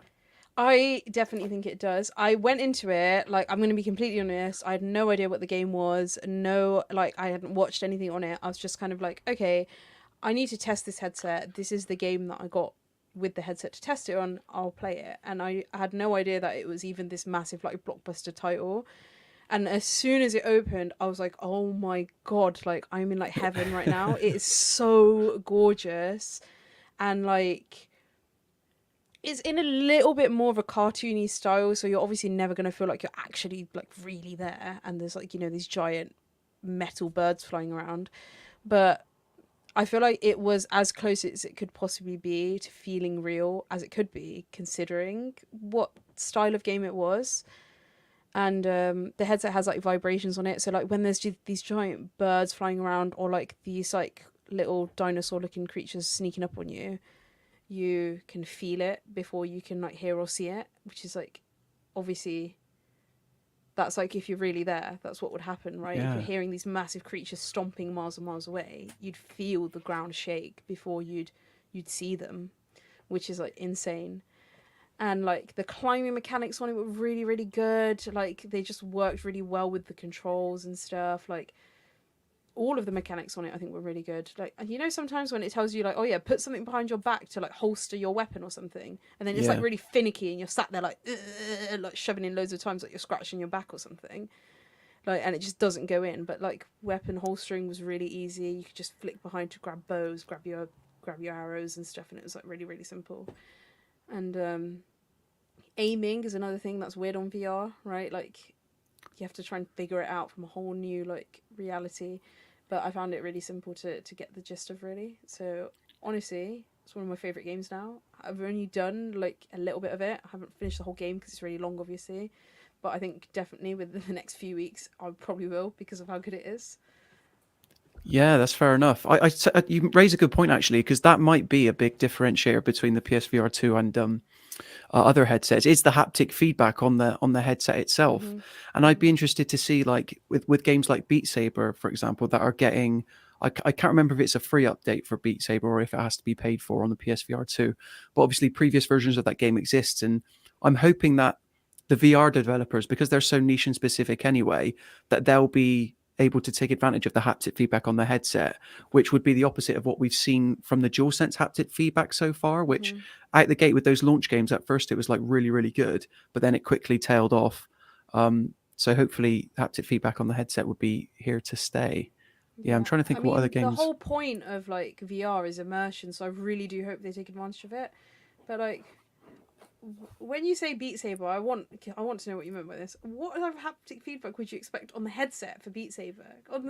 H: I definitely think it does. I went into it, I'm going to be completely honest, I had no idea what the game was. I hadn't watched anything on it. I was just kind of okay, I need to test this headset. This is the game that I got with the headset to test it on. I'll play it. And I had no idea that it was even this massive, blockbuster title. And as soon as it opened, I was like, oh my God, I'm in heaven right now. It is so gorgeous. And it's in a little bit more of a cartoony style. So you're obviously never going to feel like you're actually really there. And there's these giant metal birds flying around. But I feel like it was as close as it could possibly be to feeling real as it could be, considering what style of game it was. And the headset has vibrations on it, so when there's these giant birds flying around, or these little dinosaur looking creatures sneaking up on you, you can feel it before you can hear or see it, which is obviously that's if you're really there, that's what would happen, right?
G: Yeah.
H: If you're hearing these massive creatures stomping miles and miles away, you'd feel the ground shake before you'd see them, which is like insane. And like the climbing mechanics on it were really, really good. Like they just worked really well with the controls and stuff. Like all of the mechanics on it, I think, were really good. Like, you know, sometimes when it tells you like, oh yeah, put something behind your back to like holster your weapon or something, and then it's like really finicky, and you're sat there like shoving in loads of times, like you're scratching your back or something. Like, and it just doesn't go in. But like weapon holstering was really easy. You could just flick behind to grab bows, grab your arrows and stuff, and it was like really, really simple. And aiming is another thing that's weird on VR, right? Like you have to try and figure it out from a whole new like reality. But I found it really simple to get the gist of, really. So honestly, it's one of my favourite games now. I've only done like a little bit of it. I haven't finished the whole game because it's really long, obviously. But I think definitely within the next few weeks, I probably will, because of how good it is.
G: Yeah, that's fair enough. You raise a good point, actually, because that might be a big differentiator between the PSVR 2 and other headsets. It's the haptic feedback on the headset itself. And I'd be interested to see, like with games like Beat Saber, for example, that are getting, I can't remember if it's a free update for Beat Saber or if it has to be paid for on the PSVR 2. But obviously previous versions of that game exist, and I'm hoping that the VR developers, because they're so niche and specific anyway, that they'll be able to take advantage of the haptic feedback on the headset, which would be the opposite of what we've seen from the DualSense haptic feedback so far, which out the gate with those launch games, at first it was like really, really good, but then it quickly tailed off. So hopefully haptic feedback on the headset would be here to stay. Yeah, I'm trying to think what other games.
H: The whole point of like VR is immersion, so I really do hope they take advantage of it. But like, when you say Beat Saber, I want to know what you meant by this. What other haptic feedback would you expect on the headset for Beat Saber? On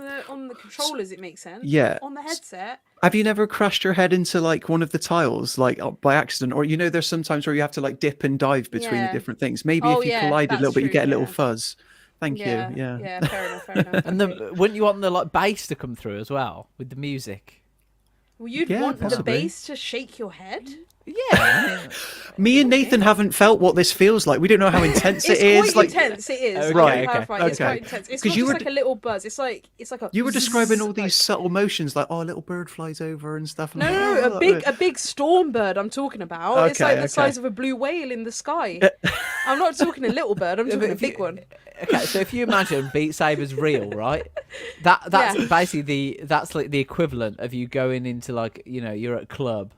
H: the controllers, it makes sense.
G: Yeah.
H: On the headset.
G: Have you never crashed your head into like one of the tiles, like by accident, or you know, there's sometimes where you have to like dip and dive between the different things. Maybe if you collide a little bit, you get a little fuzz. Thank you. Yeah.
H: Yeah. Fair enough.
B: And wouldn't you want the like bass to come through as well with the music?
H: Well, you'd want the bass to shake your head.
B: Yeah.
G: Me and Nathan haven't felt what this feels like. We don't know how intense it is.
H: It's quite intense. It is.
G: Right.
H: Okay. It's quite intense. It's not just like a little buzz. It's like a.
G: You were describing all these subtle motions, like a little bird flies over and stuff.
H: No, a big storm bird. I'm talking about. It's like the size of a blue whale in the sky. I'm not talking a little bird. I'm talking a big one.
B: Okay, so if you imagine Beat Saber's real, right? That's basically that's like the equivalent of you going into like, you know, you're at a club.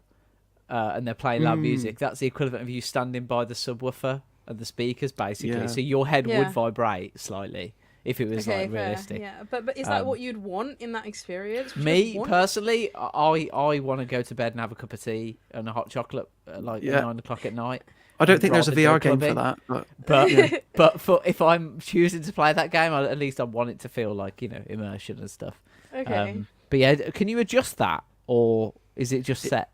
B: And they're playing loud music. That's the equivalent of you standing by the subwoofer and the speakers, basically. So your head would vibrate slightly if it was like realistic.
H: Yeah, but is that what you'd want in that experience?
B: Me personally, I want to go to bed and have a cup of tea and a hot chocolate at like 9 o'clock at night.
G: I don't think there's a VR game for that,
B: but for if I'm choosing to play that game, at least I want it to feel like, you know, immersion and stuff.
H: Okay.
B: But yeah, can you adjust that, or is it just set?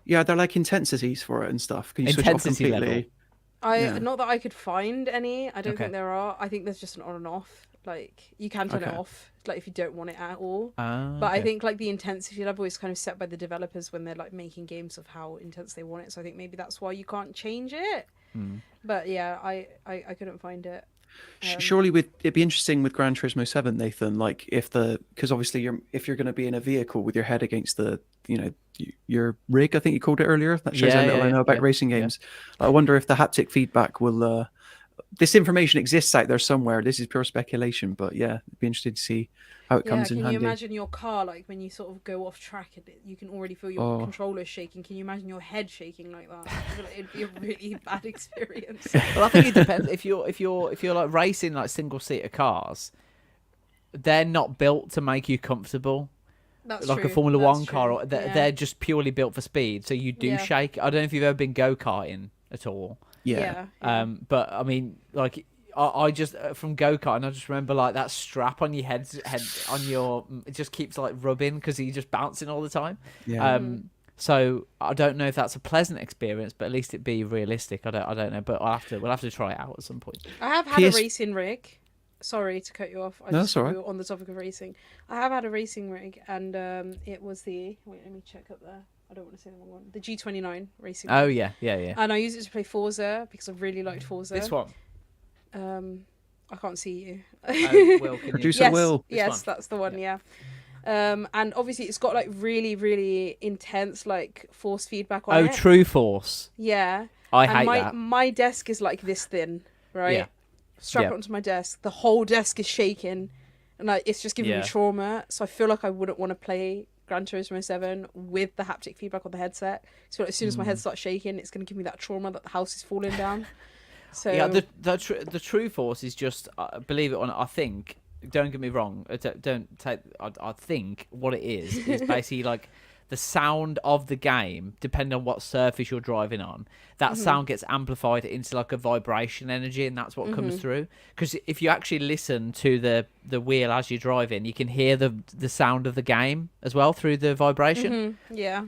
G: Yeah, they're like intensities for it and stuff. Can you switch off completely?
B: Level.
H: Not that I could find any. I don't think there are. I think there's just an on and off. Like you can turn it off, like if you don't want it at all. But I think like the intensity level is kind of set by the developers when they're like making games of how intense they want it. So I think maybe that's why you can't change it. But yeah, I couldn't find it.
G: Surely it'd be interesting with Gran Turismo 7, Nathan, like because obviously if you're going to be in a vehicle with your head against the, you know, your rig, I think you called it earlier, that shows how little I know about racing games. I wonder if the haptic feedback will this information exists out there somewhere. This is pure speculation, but yeah, it'd be interesting to see how it comes in handy.
H: Can you imagine your car, like when you sort of go off track and you can already feel your controller shaking? Can you imagine your head shaking like that? It'd be a really bad experience.
B: Well, I think it depends. If you're like racing like single seater cars, they're not built to make you comfortable.
H: That's
B: like
H: true.
B: A Formula One car,
H: or
B: they're just purely built for speed. So you do shake. I don't know if you've ever been go-karting at all.
G: Yeah.
B: But I mean, like I just from go-karting, I just remember like that strap on your head on your, it just keeps like rubbing because you're just bouncing all the time.
G: Yeah.
B: So I don't know if that's a pleasant experience, but at least it'd be realistic. I don't know, but we'll have to try it out at some point.
H: I have had a racing rig. Sorry to cut you off.
G: That's all right.
H: On the topic of racing, I have had a racing rig, and it was the let me check up there. I don't want to say the wrong one. The G29 racing.
B: Oh
H: rig.
B: yeah.
H: And I used it to play Forza because I really liked Forza.
B: This one.
H: I can't see you.
B: Oh, Will,
G: Producer Will.
H: Yes, that's the one. Yeah. And obviously it's got like really, really intense like force feedback on it.
B: True force.
H: Yeah.
B: I
H: and
B: hate
H: my,
B: that.
H: My desk is like this thin, right?
B: Yeah.
H: Strap it onto my desk. The whole desk is shaking, and like it's just giving me trauma. So I feel like I wouldn't want to play Gran Turismo 7 with the haptic feedback on the headset. So as soon as my head starts shaking, it's going to give me that trauma that the house is falling down. So
B: yeah, the true force is just believe it or not. I think. Don't get me wrong. Don't take. I think what it is basically like the sound of the game, depending on what surface you're driving on. That sound gets amplified into like a vibration energy, and that's what comes through. Because if you actually listen to the wheel as you're driving, you can hear the sound of the game as well through the vibration.
H: Yeah.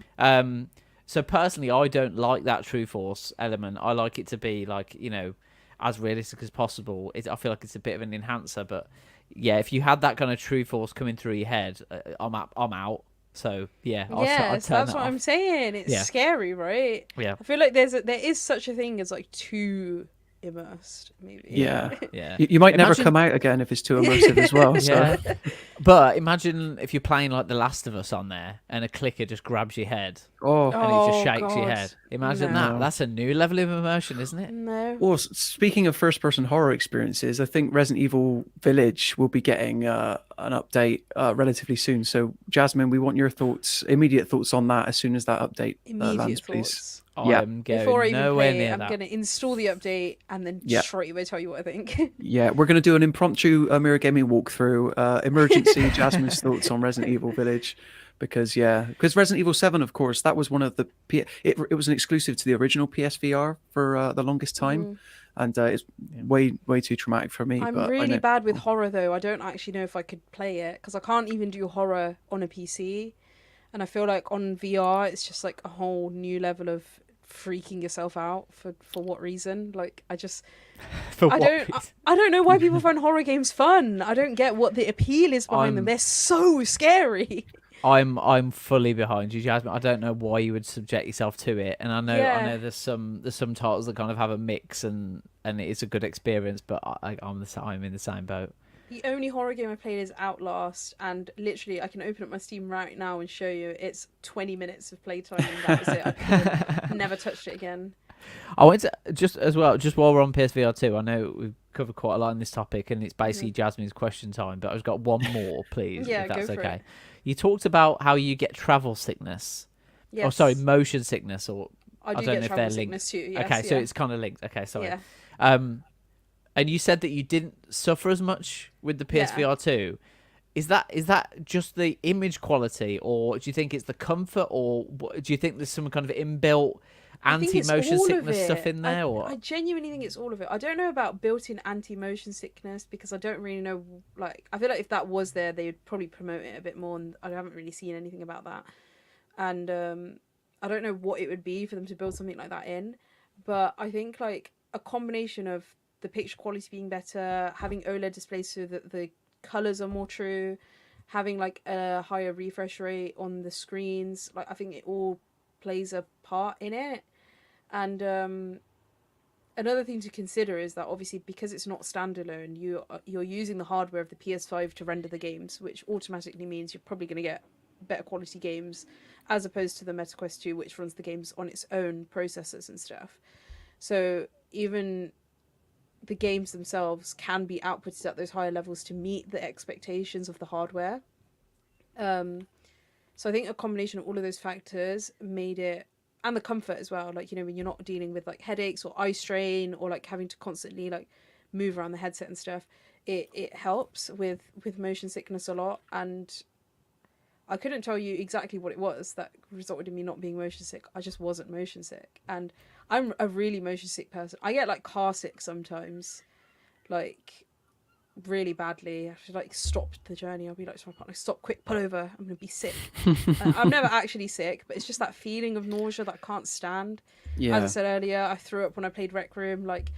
B: So personally, I don't like that true force element. I like it to be like, you know, as realistic as possible. I feel like it's a bit of an enhancer, but yeah, if you had that kind of true force coming through your head, I'm out. So yeah, I'd turn
H: that's what I'm saying. It's scary, right?
B: Yeah,
H: I feel like there is such a thing as like too immersed, maybe.
G: Yeah.
B: yeah.
G: You might never come out again if it's too immersive as well. So.
B: Yeah. But imagine if you're playing like The Last of Us on there, and a clicker just grabs your head.
G: Oh,
B: and it just shakes your
H: God.
B: head. Imagine that. That's a new level of immersion, isn't it?
H: No.
G: Well, speaking of first-person horror experiences, I think Resident Evil Village will be getting an update relatively soon. So, Jasmine, we want your thoughts, immediate thoughts on that as soon as that update lands, please.
B: Yeah.
H: Before I even play it, I'm
B: that.
H: going to install the update and then straight away tell you what I think.
G: Yeah, we're going to do an impromptu Mirror Gaming walkthrough. Emergency Jasmine's thoughts on Resident Evil Village. Because Resident Evil 7, of course, that was one of the it was an exclusive to the original PSVR for the longest time, and it's way too traumatic for me.
H: I'm
G: but
H: really bad with horror though. I don't actually know if I could play it because I can't even do horror on a PC, and I feel like on VR it's just like a whole new level of freaking yourself out for what reason. Like I don't know why people find horror games fun. I don't get what the appeal is behind them. They're so scary.
B: I'm fully behind you, Jasmine. I don't know why you would subject yourself to it, and I know there's some titles that kind of have a mix, and it's a good experience. But I'm in the same boat.
H: The only horror game I played is Outlast, and literally I can open up my Steam right now and show you. It's 20 minutes of playtime, and that was it. I never touched it again.
B: I went to just while we're on PSVR 2, I know we've covered quite a lot on this topic, and it's basically Jasmine's question time. But I've got one more, please, if that's okay. It. You talked about how you get travel sickness.
H: Yes.
B: Oh, sorry, motion sickness, or
H: I don't know if they're linked. Too, yes,
B: okay, so it's kind of linked. Okay, sorry.
H: Yeah.
B: And you said that you didn't suffer as much with the PSVR 2. Is that just the image quality, or do you think it's the comfort, or do you think there's some kind of inbuilt anti-motion sickness stuff in there?
H: I genuinely think it's all of it. I don't know about built-in anti-motion sickness because I don't really know. Like, I feel like if that was there, they would probably promote it a bit more, and I haven't really seen anything about that. And I don't know what it would be for them to build something like that in, but I think like a combination of the picture quality being better, having OLED displays so that the colors are more true, having like a higher refresh rate on the screens, like I think it all plays a part in it. And another thing to consider is that obviously because it's not standalone, you're using the hardware of the PS5 to render the games, which automatically means you're probably going to get better quality games as opposed to the MetaQuest 2, which runs the games on its own processors and stuff. So even the games themselves can be outputted at those higher levels to meet the expectations of the hardware. So I think a combination of all of those factors made it, and the comfort as well, like, you know, when you're not dealing with like headaches or eye strain or like having to constantly like move around the headset and stuff, it helps with motion sickness a lot. And I couldn't tell you exactly what it was that resulted in me not being motion sick. I just wasn't motion sick. And I'm a really motion sick person. I get like car sick sometimes, like really badly. I have to like stop the journey. I'll be like to my partner, stop, quick, pull over. I'm going to be sick. I'm never actually sick, but it's just that feeling of nausea that I can't stand. Yeah. As I said earlier, I threw up when I played Rec Room. Like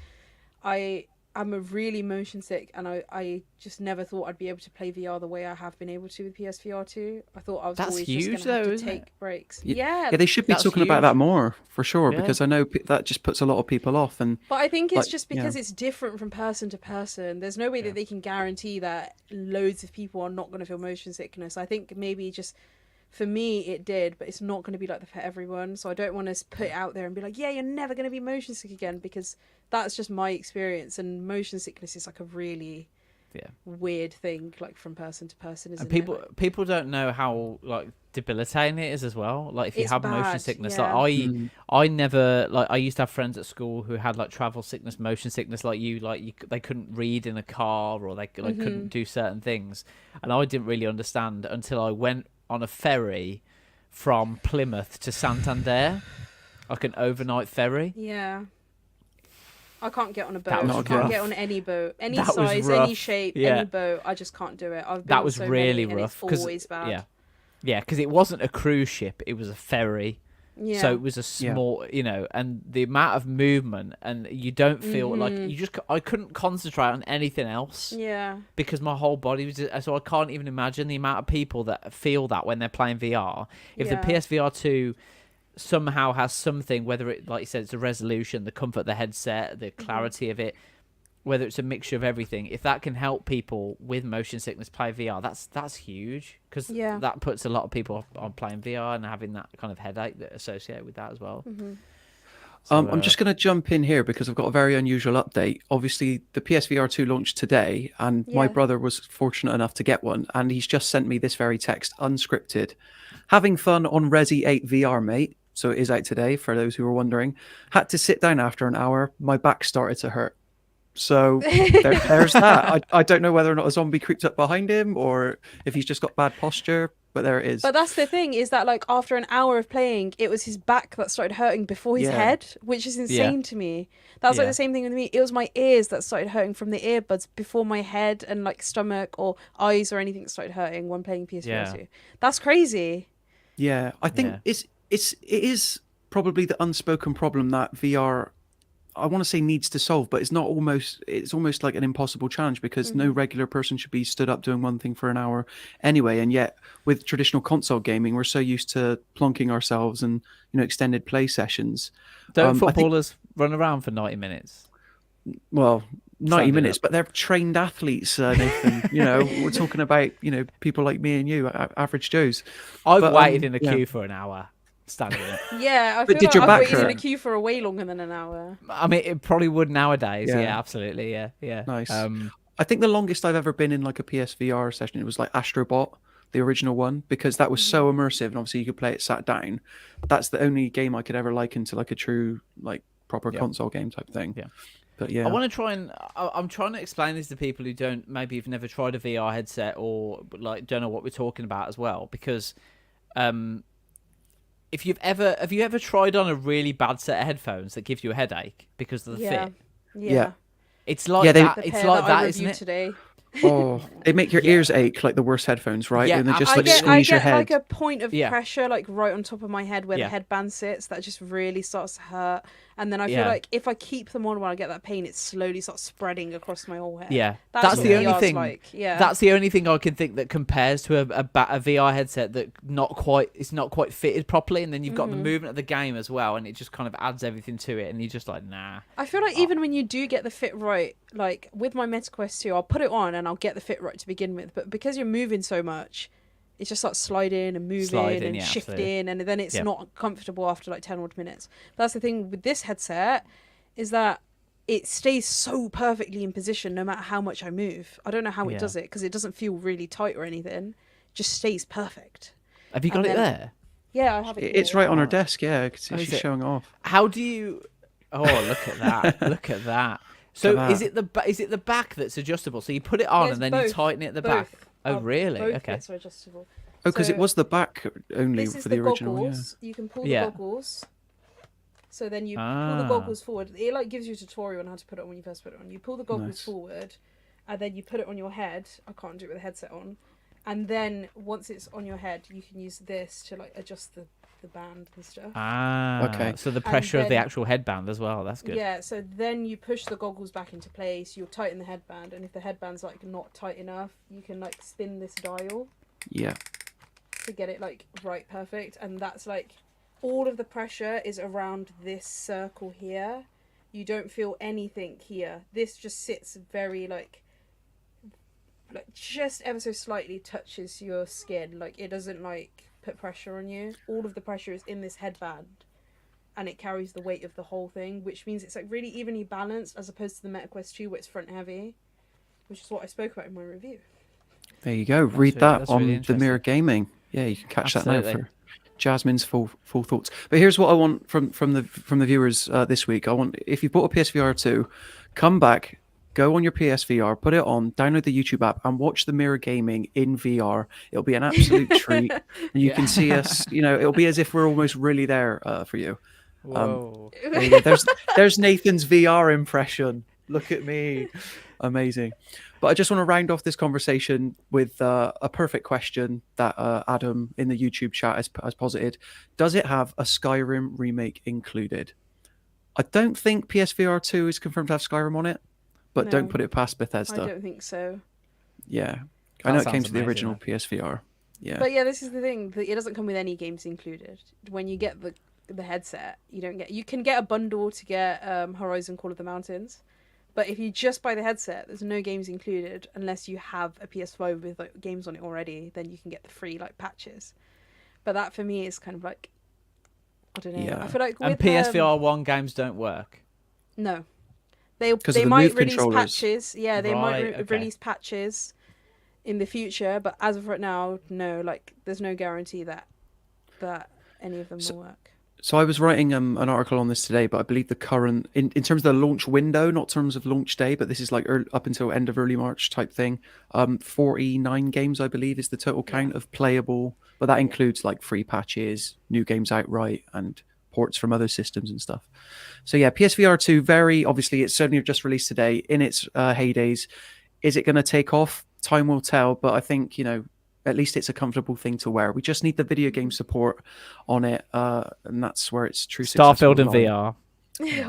H: I I'm a really motion sick, and I just never thought I'd be able to play VR the way I have been able to with PSVR 2. I thought I was
B: That's
H: always
B: huge,
H: just going to have
B: though,
H: to
B: isn't
H: take
B: it?
H: breaks.
G: Yeah, they should be
B: That's
G: talking about that
B: huge.
G: more for sure,
B: Yeah.
G: because I know that just puts a lot of people off. And
H: But I think it's
G: like,
H: just because it's different from person to person. There's no way that they can guarantee that loads of people are not going to feel motion sickness. I think maybe just for me it did, but it's not going to be like that for everyone. So I don't want to put it out there and be like, yeah, you're never going to be motion sick again, because that's just my experience. And motion sickness is like a really weird thing, like from person to person, isn't
B: And
H: it?
B: people don't know how like debilitating it is as well. Like if you
H: It's
B: have motion
H: bad,
B: sickness,
H: yeah.
B: like I never like I used to have friends at school who had like travel sickness, motion sickness, like they couldn't read in a car, or they couldn't do certain things, and I didn't really understand until I went on a ferry from Plymouth to Santander, like an overnight ferry.
H: Yeah. I can't get on a
B: That
H: boat.
B: was
H: I can't
B: rough.
H: get on any boat, any
B: That was
H: size, any
B: rough.
H: shape,
B: Yeah.
H: any boat. I just can't do it. I've been
B: That
H: on
B: was
H: so
B: really
H: many,
B: rough.
H: and it's always bad.
B: Yeah, because it wasn't a cruise ship; it was a ferry.
H: Yeah.
B: So it was a small, and the amount of movement, and you don't feel like I couldn't concentrate on anything else.
H: Yeah.
B: Because my whole body was so I can't even imagine the amount of people that feel that when they're playing VR. If the PSVR 2 somehow has something, whether it, like you said, it's the resolution, the comfort of the headset, the clarity of it, whether it's a mixture of everything, if that can help people with motion sickness play VR, that's huge, because that puts a lot of people on playing VR and having that kind of headache that associated with that as well. So,
G: I'm just going to jump in here because I've got a very unusual update. Obviously, the PSVR 2 launched today, and my brother was fortunate enough to get one, and he's just sent me this very text, unscripted. Having fun on Resi 8 VR, mate. So it is out today, for those who were wondering. Had to sit down after an hour. My back started to hurt. So there's that. I don't know whether or not a zombie creeped up behind him or if he's just got bad posture, but there it is.
H: But that's the thing, is that like after an hour of playing, it was his back that started hurting before his head, which is insane to me. That's like the same thing with me. It was my ears that started hurting from the earbuds before my head and like stomach or eyes or anything started hurting when playing PSVR 2. That's crazy.
G: Yeah, I think it is probably the unspoken problem that VR, I want to say, needs to solve, but it's almost like an impossible challenge, because no regular person should be stood up doing one thing for an hour anyway. And yet with traditional console gaming, we're so used to plonking ourselves and extended play sessions.
B: Don't footballers run around for 90 minutes?
G: Well, 90 minutes, but they're trained athletes, Nathan. We're talking about people like me and you, average Joes.
B: I've waited in a queue for an hour. Standing it.
H: Yeah, I
G: But
H: feel
G: did
H: like
G: your
H: I've
G: back
H: waited in a
G: hurt?
H: queue for a way longer than an hour.
B: I mean, it probably would nowadays.
G: Yeah.
B: Yeah, absolutely. Yeah.
G: Nice. I think the longest I've ever been in like a PSVR session, it was like Astrobot, the original one, because that was so immersive, and obviously you could play it sat down. That's the only game I could ever liken to like a true, like proper console game type thing. Yeah. But yeah,
B: I want to try and I'm trying to explain this to people who maybe have never tried a VR headset or like don't know what we're talking about as well, because have you ever tried on a really bad set of headphones that give you a headache because of the fit?
H: Yeah.
B: It's like that.
H: The
B: It's
H: pair
B: like
H: that I
B: that, isn't
H: reviewed
B: it?
H: today.
G: Oh, they make your ears ache like the worst headphones, right?
B: Yeah,
G: And they just
H: I
G: like
H: get
G: squeeze your head.
H: like a point of pressure like right on top of my head where the headband sits that just really starts to hurt, and then I feel like if I keep them on when I get that pain, it slowly starts spreading across my whole head.
B: Yeah,
H: that's
B: that's
H: what
B: the only
H: VR's
B: thing.
H: Like. Yeah,
B: that's the only thing I can think that compares to a VR headset that it's not quite fitted properly, and then you've got the movement of the game as well, and it just kind of adds everything to it, and you're just like, nah.
H: I feel like even when you do get the fit right, like with my Meta Quest 2, I'll put it on and I'll get the fit right to begin with, but because you're moving so much, it just starts sliding and moving and shifting, absolutely. And then it's not comfortable after like 10 odd minutes. But that's the thing with this headset, is that it stays so perfectly in position no matter how much I move. I don't know how it does it, because it doesn't feel really tight or anything. It just stays perfect.
B: Have you got it there?
H: Yeah, I have it.
G: It's right on her desk. Yeah, I can see she's showing off.
B: How do you? Oh, look at that! Look at that! So is it the back that's adjustable? So you put it on and then you tighten it at the back. Oh, really?
H: Both
B: okay.
H: bits are adjustable.
G: Oh, because it was the back only
H: this is
G: for the original.
H: Goggles. You can pull the goggles. So then you pull the goggles forward. It like gives you a tutorial on how to put it on when you first put it on. You pull the goggles forward, and then you put it on your head. I can't do it with the headset on. And then once it's on your head, you can use this to like adjust the the band and stuff.
G: Okay.
B: So the pressure of the
H: then-
B: actual headband as well. That's good.
H: Yeah, so then you push the goggles back into place, you'll tighten the headband, and if the headband's like not tight enough, you can like spin this dial
G: Yeah.
H: to get it like right perfect, and that's like all of the pressure is around this circle here. You don't feel anything here. This just sits very like just ever so slightly touches your skin. Like it doesn't like put pressure on you. All of the pressure is in this headband, and it carries the weight of the whole thing, which means it's like really evenly balanced as opposed to the MetaQuest 2 where it's front heavy, which is what I spoke about in my review.
G: There you go. Read that
B: that's
G: on
B: really
G: the Mirror
B: interesting.
G: Gaming. Yeah, you can catch that now
B: Absolutely.
G: for Jasmine's full thoughts. But here's what I want from the viewers this week. I want, if you bought a PSVR 2, come back, go on your PSVR, put it on, download the YouTube app, and watch the Mirror Gaming in VR. It'll be an absolute treat, and you can see us. You know, it'll be as if we're almost really there for you.
B: Whoa.
G: There you go. There's Nathan's VR impression. Look at me. Amazing. But I just want to round off this conversation with a perfect question that Adam in the YouTube chat has posited. Does it have a Skyrim remake included? I don't think PSVR 2 is confirmed to have Skyrim on it, but
H: No.
G: don't put it past
H: I
G: Bethesda.
H: don't think so.
G: Yeah.
B: That
G: I know it came
B: sounds
G: to the
B: amazing,
G: original
B: though.
G: PSVR. Yeah.
H: But yeah, this is the thing. It doesn't come with any games included. When you get the headset, you can get a bundle to get Horizon Call of the Mountains. But if you just buy the headset, there's no games included unless you have a PS5 with like games on it already. Then you can get the free like patches. But that for me is kind of like, I don't know.
G: Yeah.
H: I feel like
B: And
H: with
B: PSVR 1 games don't work.
H: no, they
G: of the
H: might
G: Move
H: release
G: controllers.
H: patches. Yeah, they might
B: Right, okay.
H: release patches in the future. But as of right now, no. Like, there's no guarantee that any of them will work.
G: So I was writing an article on this today, but I believe the current, in terms of the launch window, not in terms of launch day, but this is like up until end of early March type thing. 49 games, I believe, is the total count of playable, but that includes like free patches, new games outright, and ports from other systems and stuff. So yeah, PSVR 2, very obviously, it's certainly just released today in its heydays. Is it going to take off? Time will tell, but I think, you know, at least it's a comfortable thing to wear. We just need the video game support on it, and that's where it's true.
B: Starfield and VR.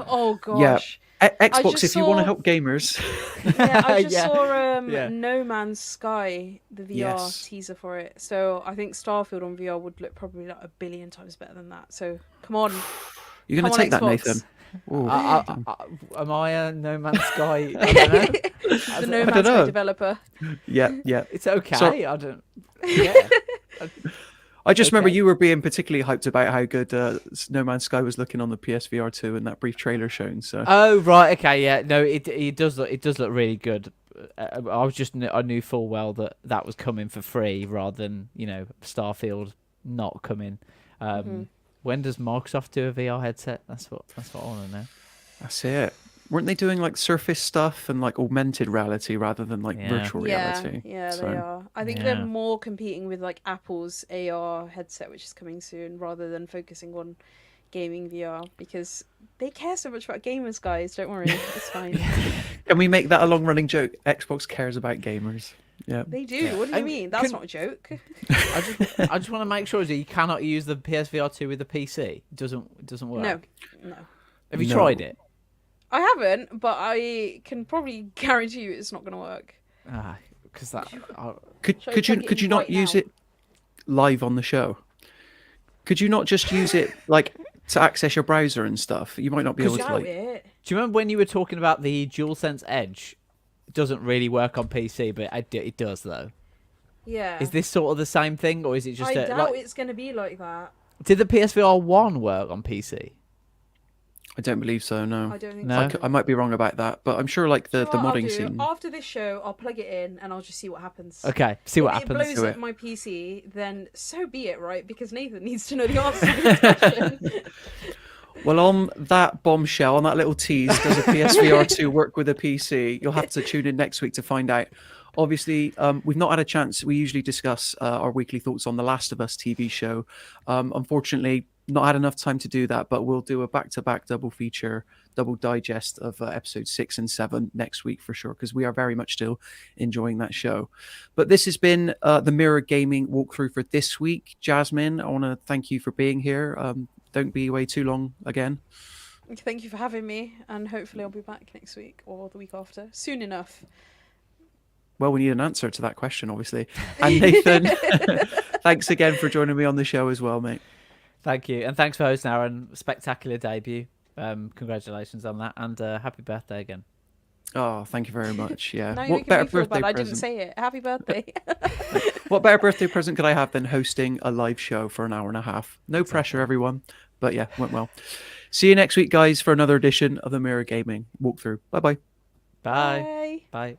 H: Oh gosh.
G: Xbox,
H: just
G: if you want to
H: saw-
G: help gamers.
H: Yeah, I just
B: Yeah.
H: saw
B: Yeah.
H: No Man's Sky, the VR
G: Yes.
H: teaser for it. So I think Starfield on VR would look probably like 1,000,000,000 times better than that. So come on.
G: You're going
H: Come
G: to
H: on,
G: take that,
H: Xbox.
G: Nathan. Ooh.
B: Am I a No Man's Sky? I don't know.
H: The No
G: I
H: Man's
G: don't
H: Sky
G: know.
H: developer.
G: Yeah, yeah.
B: It's okay.
G: So-
B: I don't. Yeah.
G: I just remember
B: Okay.
G: you were being particularly hyped about how good No Man's Sky was looking on the PSVR 2 in that brief trailer shown. So
B: Oh right, okay, yeah. No, it does look really good. I knew full well that was coming for free rather than Starfield not coming. When does Microsoft do a VR headset? That's what I want to know.
G: that's it. Weren't they doing like Surface stuff and like augmented reality rather than like
B: Yeah.
G: virtual reality?
H: Yeah,
G: So-
H: they are. I think
B: Yeah.
H: they're more competing with like Apple's AR headset, which is coming soon, rather than focusing on gaming VR, because they care so much about gamers, guys. Don't worry, it's fine.
G: Can we make that a long-running joke? Xbox cares about gamers. Yeah.
H: They do. What do you
B: And
H: mean? That's
B: can-
H: not a joke.
B: I just want to make sure that you cannot use the PSVR 2 with the PC. It doesn't work.
H: No.
B: Have you
G: No.
B: tried it?
H: I haven't, but I can probably guarantee you it's not going to work.
B: Because that.
G: Could
H: Shall I
G: could you
H: plug it
G: could
H: in
G: you not
H: right
G: use
H: now?
G: it live on the show? Could you not just use it like to access your browser and stuff? You might not be able to
H: Doubt
G: like.
H: it.
B: Do you remember when you were talking about the DualSense Edge? It doesn't really work on PC, but it does though.
H: Yeah.
B: Is this sort of the same thing, or is it just
H: I
B: a,
H: doubt
B: like,
H: it's going to be like that.
B: did the PSVR 1 work on PC?
G: I don't believe so. No.
H: I don't think
B: No?
H: so.
G: I might be wrong about that, but I'm sure like the
H: You know what I'll
G: modding
H: do?
G: scene.
H: After this show, I'll plug it in and I'll just see what happens.
B: Okay, see what
H: If
B: happens.
H: it blows
G: Do
H: up
G: it.
H: my PC, then so be it, right? Because Nathan needs to know the answer to this question.
G: Well, on that bombshell, on that little tease, does a PSVR 2 work with a PC? You'll have to tune in next week to find out. Obviously, we've not had a chance. We usually discuss our weekly thoughts on the Last of Us TV show. Unfortunately, not had enough time to do that, but we'll do a back-to-back double feature, double digest of episode 6 and 7 next week for sure, because we are very much still enjoying that show. But this has been the Mirror Gaming walkthrough for this week. Jasmine, I want to thank you for being here. Don't be away too long again.
H: Thank you for having me, and hopefully I'll be back next week or the week after, soon enough.
G: Well, we need an answer to that question, obviously. And Nathan, thanks again for joining me on the show as well, mate.
B: Thank you, and thanks for hosting Aaron. Spectacular debut. Congratulations on that, and happy birthday again.
G: Oh, thank you very much. Yeah.
H: Now you're
G: What
H: making
G: better
H: me feel
G: birthday
H: bad. I
G: present?
H: didn't say it. Happy birthday.
G: What better birthday present could I have than hosting a live show for an hour and a half? No pressure, everyone. But yeah, went well. See you next week, guys, for another edition of the Mirror Gaming walkthrough. Bye-bye.
B: Bye.
H: Bye.
B: Bye.